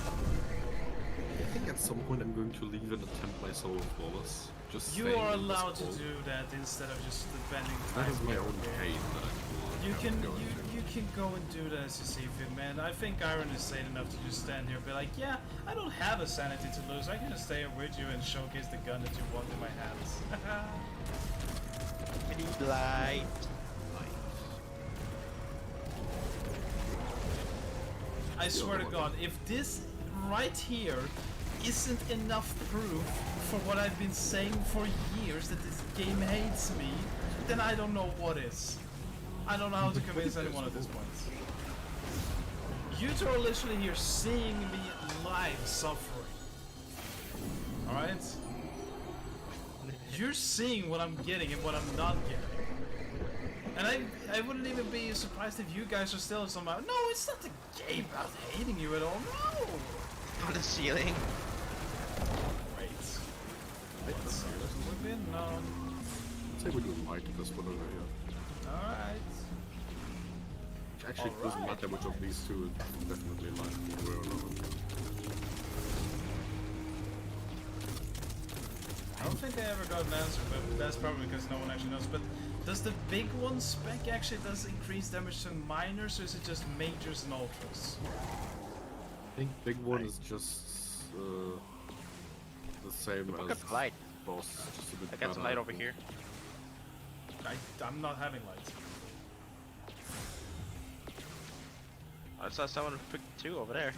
I think at some point I'm going to leave and attempt my soul flawless. Just You staying are in this allowed to world. do that instead of just spending That time is my here. own pain that I'm You can going you can go and do that as you see fit, man. I think Iron is sane enough to just stand here and be like, yeah, I don't have a sanity to lose. I can just stay here with you and showcase the gun that you want in my hands. We need light. I swear to God, if this right here isn't enough proof for what I've been saying for years that this game hates me, then I don't know what is. I don't know how to convince anyone at this point. You two are literally here seeing me live suffering. Alright? You're seeing what I'm getting and what I'm not getting. And I wouldn't even be surprised if you guys are still somehow. No, it's not the game about hating you at all. No! On the ceiling. Great. Let's see what we've been on. I'd say we do light this one over here. Alright. Actually, it doesn't matter which of these two is definitely light one way or another. I don't think I ever got an answer, but that's probably because no one actually knows. But does the big one spec actually does increase damage to minors, or is it just majors and ultras? I think big one is just the same Look as at the light. boss, just a bit I got some better. light over here. I'm not having light. I saw someone pick 2 over there.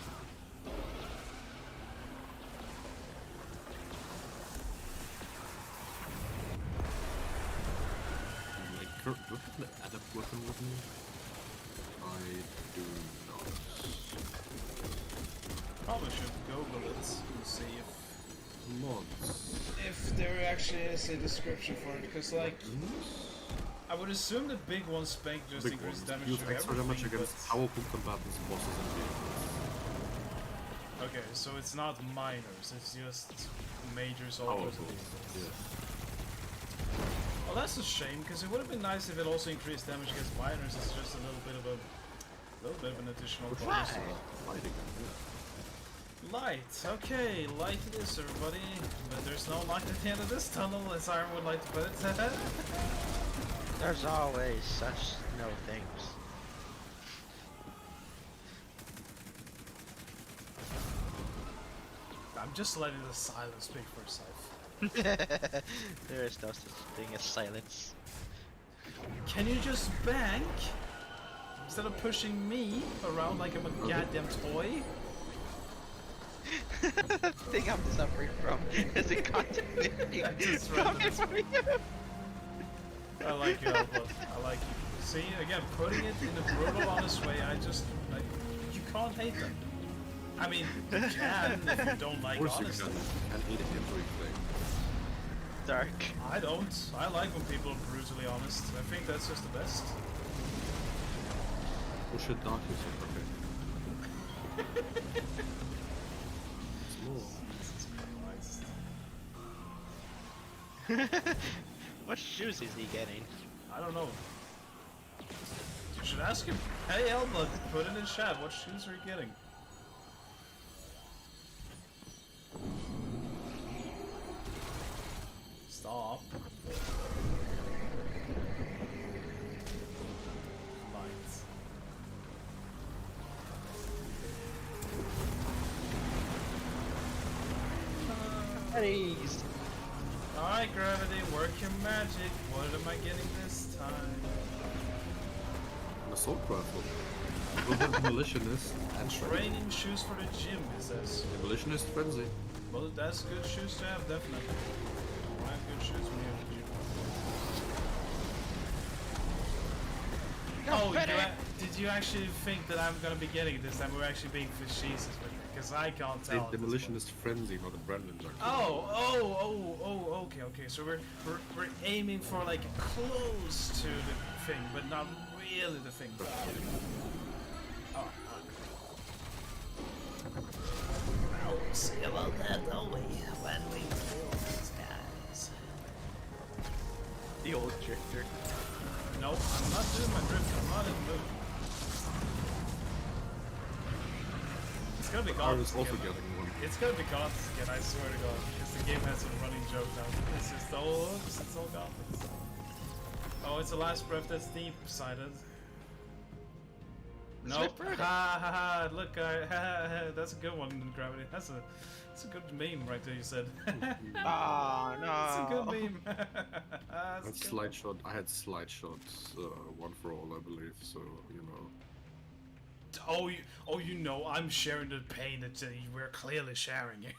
Do I have an adept weapon with me? I do not. Probably should Google it and see Mods. if there actually is a description for it, because like I would assume the big one spec just Big increases ones. damage Use to extra damage everything, against powerful combatants, bosses, and vehicles. Okay, so it's not minors, it's just majors, ultras, Powerful. and vehicles. Yeah. Well, that's a shame, because it would have been nice if it also increased damage against minors. It's just a little bit of an additional Which bonus. is, lighting. Light. Okay, light it is, everybody. But there's no light at the end of this tunnel, as Iron would like to put it. There's always such no things. I'm just letting the silence speak for itself. There is no such thing as silence. Can you just bank instead of pushing me around like I'm a goddamn toy? The thing I'm suffering from is the continuity I just read coming this. from you. I like you, Alpha. I like you. See, again, putting it in a brutal, honest way, you can't hate them. I mean, you can if you don't like Of course you honesty. can hate everything. Dark. I don't. I like when people are brutally honest. I think that's just the best. Oh shit, dark is okay. It's more. What shoes is he getting? I don't know. You should ask him. Hey, Elba, put in the chat. What shoes are you getting? Stop. Lights. Please. Alright, Gravity, work your magic. What am I getting this time? An assault rifle. With a demolitionist and Training shoes for the gym, it says. demolitionist frenzy. Well, that's good shoes to have, definitely. I have good shoes when you have the gym. Oh, did you actually think that I'm gonna be getting it this time? We're actually being facetious with it, because I can't Say tell. at this point. demolitionist frenzy, not a brand injection. Okay. So we're aiming for like close to the thing, but not really the thing. Oh. We'll see about that, don't we? When we kill these guys. The old drifter. Nope, I'm not doing my drift. I'm not in the mood. It's gonna be I gone. was also getting one. It's gonna be gone again, I swear to God. Because the game has a running joke now. It's just, it's all gone. Oh, it's the last breath that's deep-sided. Nope. Swiffer. Ha ha ha, look, that's a good one in Gravity. That's a good meme right there, you said. Oh That's a good no. meme. I had slide shot. I had slide shots, one for all, I believe. So you know. You know, I'm sharing the pain that we're clearly sharing here.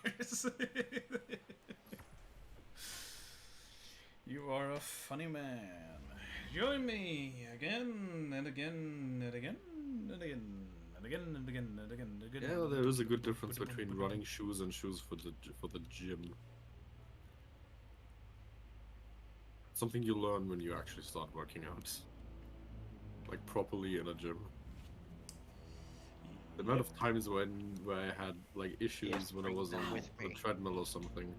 You are a funny man. Join me again and again and again and again and again and again and again and again. Yeah, there is a good difference between running shoes and shoes for the gym. Something you learn when you actually start working out, like properly in a gym. The amount of times where I had like issues when I was on with a me. treadmill or something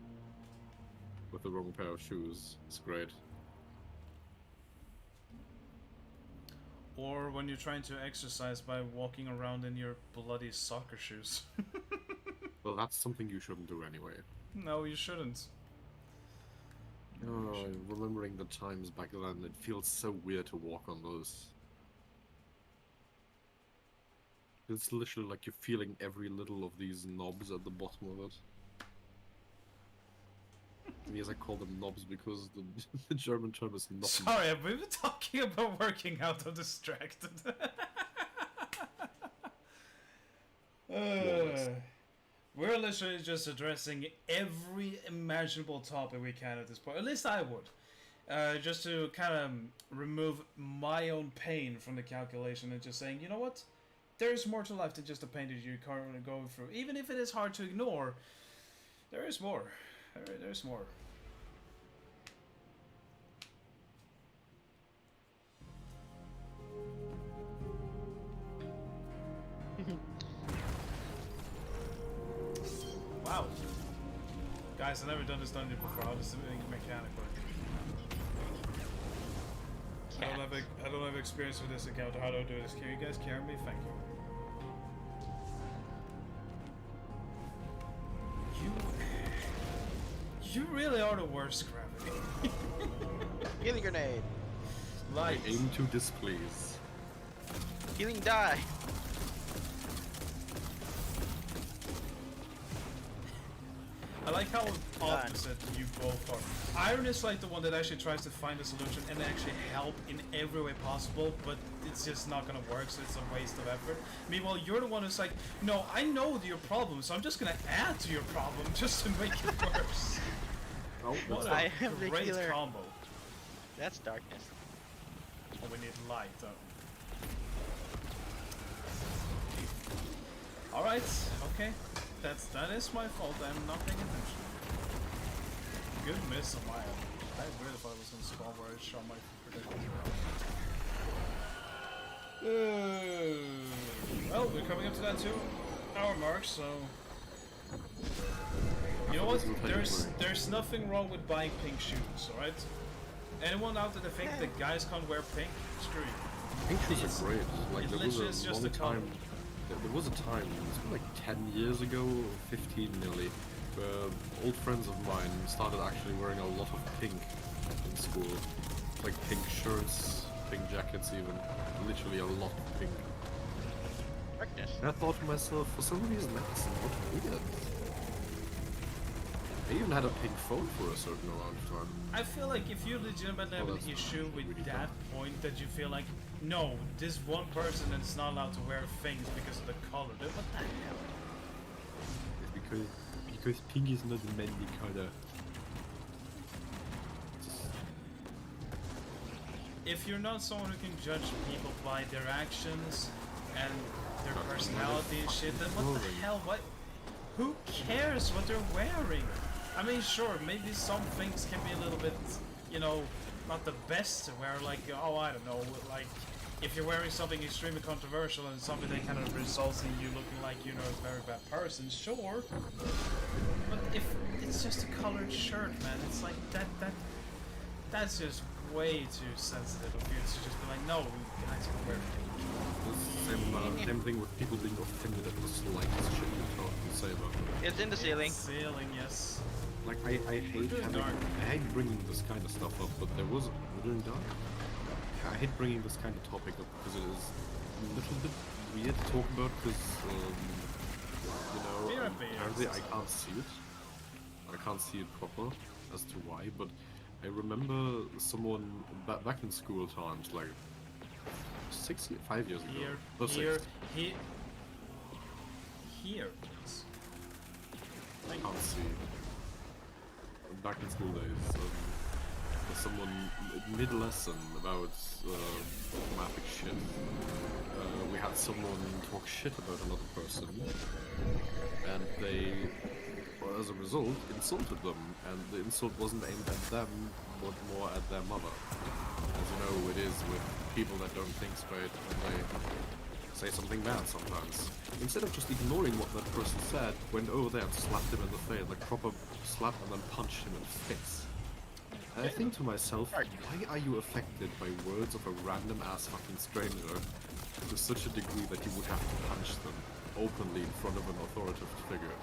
with the wrong pair of shoes. It's great. Or when you're trying to exercise by walking around in your bloody soccer shoes. Well, that's something you shouldn't do anyway. No, you shouldn't. Oh, remembering the times back then, it feels so weird to walk on those. It's literally like you're feeling every little of these knobs at the bottom of it. Yes, I call them knobs because the German term is knob. Sorry, we were talking about working out. I'm distracted. We're literally just addressing every imaginable topic we can at this point. At least I would. Just to kind of remove my own pain from the calculation and just saying, you know what? There's more to life than just the pain that you're currently going through. Even if it is hard to ignore, there is more. There's more. Wow. Guys, I've never done this dungeon before. How does the mechanic work? I don't have experience with this encounter. How do I do this? Can you guys carry me? Thank you. You really are the worst, Gravity. Healing grenade. Light. Aim to displease. Healing die. I like how opposite you both are. Iron is like the one that actually tries to find a solution and actually help in every way possible, but it's just not gonna work, so it's a waste of effort. Meanwhile, you're the one who's like, no, I know your problem, so I'm just gonna add to your problem just to make it worse. Oh, What that's a I am the great killer. combo. That's darkness. Oh, we need light, though. Alright, okay. That is my fault, I'm not paying attention. Good miss on my end. I really thought it was gonna spawn where I shot my projectile. Well, we're coming up to that 2 hour mark, so You know thought what? this was how you were. There's nothing wrong with buying pink shoes, alright? Anyone out there that think that guys can't wear pink? Screw you. Pink shoes It's- are great. Like it there was literally is a just long a color. time. There was a time, it's been like 10 years ago, 15 nearly, where old friends of mine started actually wearing a lot of pink in school. Like pink shirts, pink jackets even. Literally a lot of pink. Darkness. And I thought to myself, for some reason that's not weird. I even had a pink phone for a certain amount of time. I feel like if you legitimately have Oh, an that's issue with really that point that you feel like, no, this one person is not allowed to wear things because of the color, then what the hell? It's because pink is not a manly color. If you're not someone who can judge people by their actions and their personality and shit, then what the Boring. hell? What? Who cares what they're wearing? I mean, sure, maybe some things can be a little bit, you know, not the best to wear. Like, oh, I don't know, like if you're wearing something extremely controversial and something that kind of results in you looking like, you know, a very bad person, sure. But if it's just a colored shirt, man, it's like that's just way too sensitive of you to just be like, no, guys can wear pink. Same thing with people being offended at the slightest shit you talk and say about them. It's in the ceiling. Ceiling, yes. Like I hate doing having, dark. I hate bringing this kind of stuff up, but there was we're doing dark. I hate bringing this kind of topic up because it is a little bit weird to talk about because you know BRB, apparently I yes. can't see it. I can't see it proper as to why, but I remember someone back in school times, like 5 years ago. Here, or here, 6. here, here, please. Thank you. Can't see. Back in school days, someone mid-lesson about graphic shit. We had someone talk shit about another person, and they, well, as a result, insulted them. And the insult wasn't aimed at them, but more at their mother. As you know, it is with people that don't think straight, and they say something bad sometimes. Instead of just ignoring what that person said, went over there and slapped him in the face, like proper slap, and then punched him in the face. And I think to myself, why are you affected by words of a random ass fucking stranger to such a degree that you would have to punch them openly in front of an authoritative figure?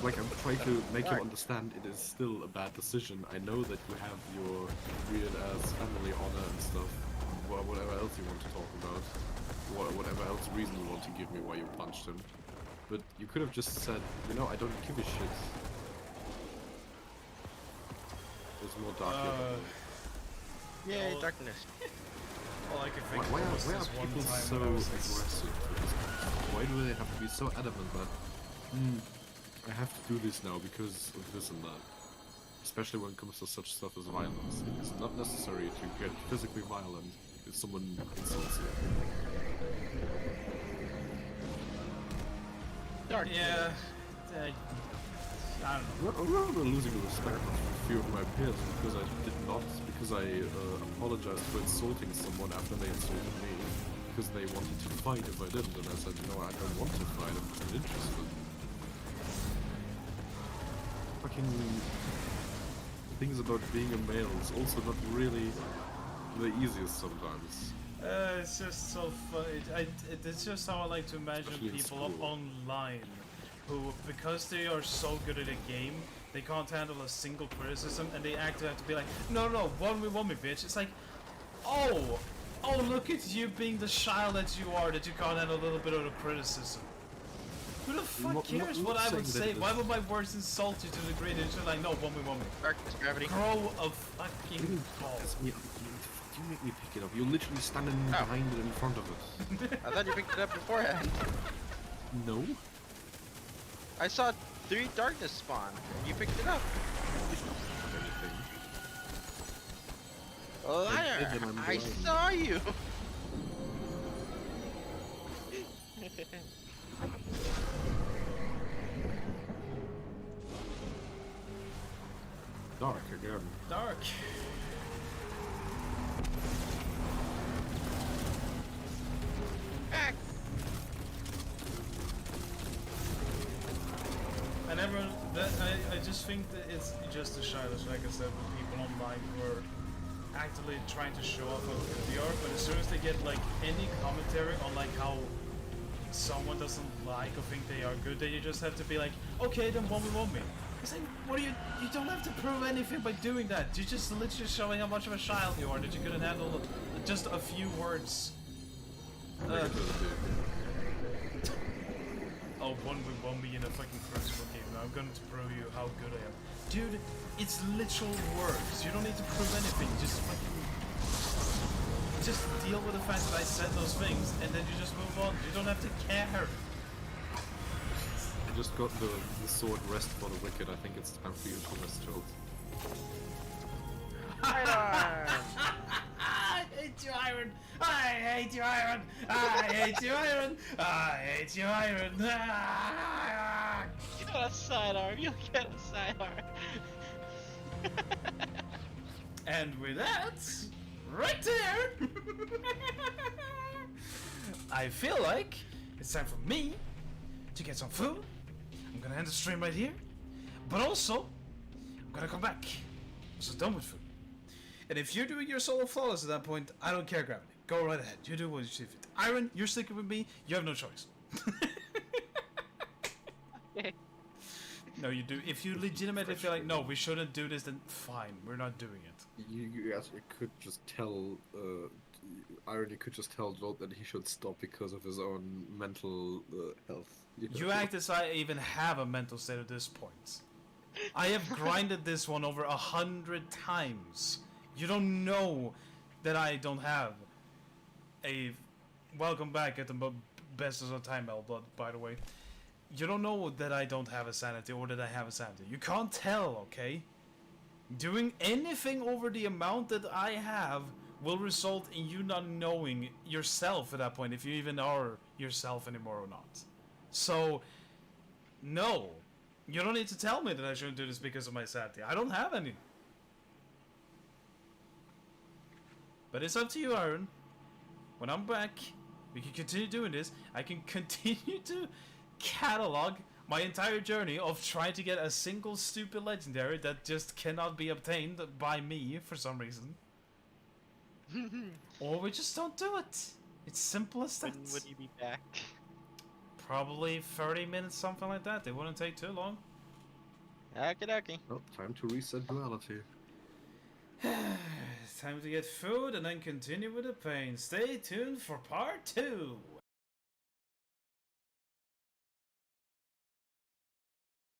Like, I'm trying to make him understand it is still a bad decision. I know that you have your weird ass family honor and stuff, whatever else you want to talk about, whatever else reason you want to give me why you punched him. But you could have just said, you know, I don't give a shit. There's more dark here. Yay, Well, darkness. All I can think Why of was are this one people time so when I was aggressive to this kind of stuff? Why do they have to be so adamant that, I have to do this now because of this and that? Especially when it comes to such stuff as violence. It's not necessary to get physically violent if someone insults you. Darkness. Yeah, I don't know. I'm rather losing the respect of a few of my peers because I did not, because I apologized for insulting someone after they insulted me. Because they wanted to fight if I didn't, and I said, no, I don't want to fight, I'm just not interested. Fucking things about being a male is also not really the easiest sometimes. It's just so funny. It's just how I like to imagine Especially in people school. online who, because they are so good at a game, they can't handle a single criticism, and they act have to be like, no, 1v1 me, bitch. It's like, oh, look at you being the child that you are, that you can't handle a little bit of the criticism. Who the fuck Not cares what I would saying say? that Why would my words insult you to the degree that you're like, no, 1v1 me? Darkness, gravity. Grow a fucking ball. Piss me up. You make me pick it up. You're literally standing Ow. behind it in front of it. I thought you picked it up beforehand. No? I saw 3 darkness spawn, and you picked it up. Anything. Liar! did, and I'm I blind. saw you! Dark again. Dark. Back! think that it's just a childish, like I said, with people online who are actively trying to show off how good they are, but as soon as they get like any commentary on like how someone doesn't like or think they are good, then you just have to be like, okay, then 1v1 me. It's like, what are you don't have to prove anything by doing that. You're just literally showing how much of a child you are, that you couldn't handle just a few words. Oh, 1v1 me in a fucking Crucible game. Now I'm going to prove you how good I am. Dude, it's literal words. You don't need to prove anything. Just deal with the fact that I said those things, and then you just move on. You don't have to care. I just got the sword rest for the wicked. I think it's time for you to rest, Joel. I hate you, Iron! I hate you, Iron! I hate you, Iron! I hate you, Iron! You got a sidearm. You get a sidearm. And with that, right there, I feel like it's time for me to get some food. I'm gonna end the stream right here, but also I'm gonna come back. I'm so done with food. And if you're doing your solo flawless at that point, I don't care, Gravity. Go right ahead. You do what you see fit. Iron, you're sticking with me. You have no choice. Okay. No, you do. If you legitimately feel like, no, we shouldn't do this, then fine, we're not doing it. You actually could just tell, Irony could just tell Joel that he should stop because of his own mental health. You act as I even have a mental state at this point. I have grinded this one over 100 times. You don't know that I don't have a... Welcome back at the best of the time, Elblood, by the way. You don't know that I don't have a sanity or that I have a sanity. You can't tell, okay? Doing anything over the amount that I have will result in you not knowing yourself at that point, if you even are yourself anymore or not. So, no. You don't need to tell me that I shouldn't do this because of my sanity. I don't have any. But it's up to you, Iron. When I'm back, we can continue doing this. I can continue to catalog my entire journey of trying to get a single stupid legendary that just cannot be obtained by me for some reason. Or we just don't do it. It's simple as that. When would you be back? Probably 30 minutes, something like that. It wouldn't take too long. Okie Well, time to reset duality. Time to get food and then continue with the pain. Stay tuned for part 2.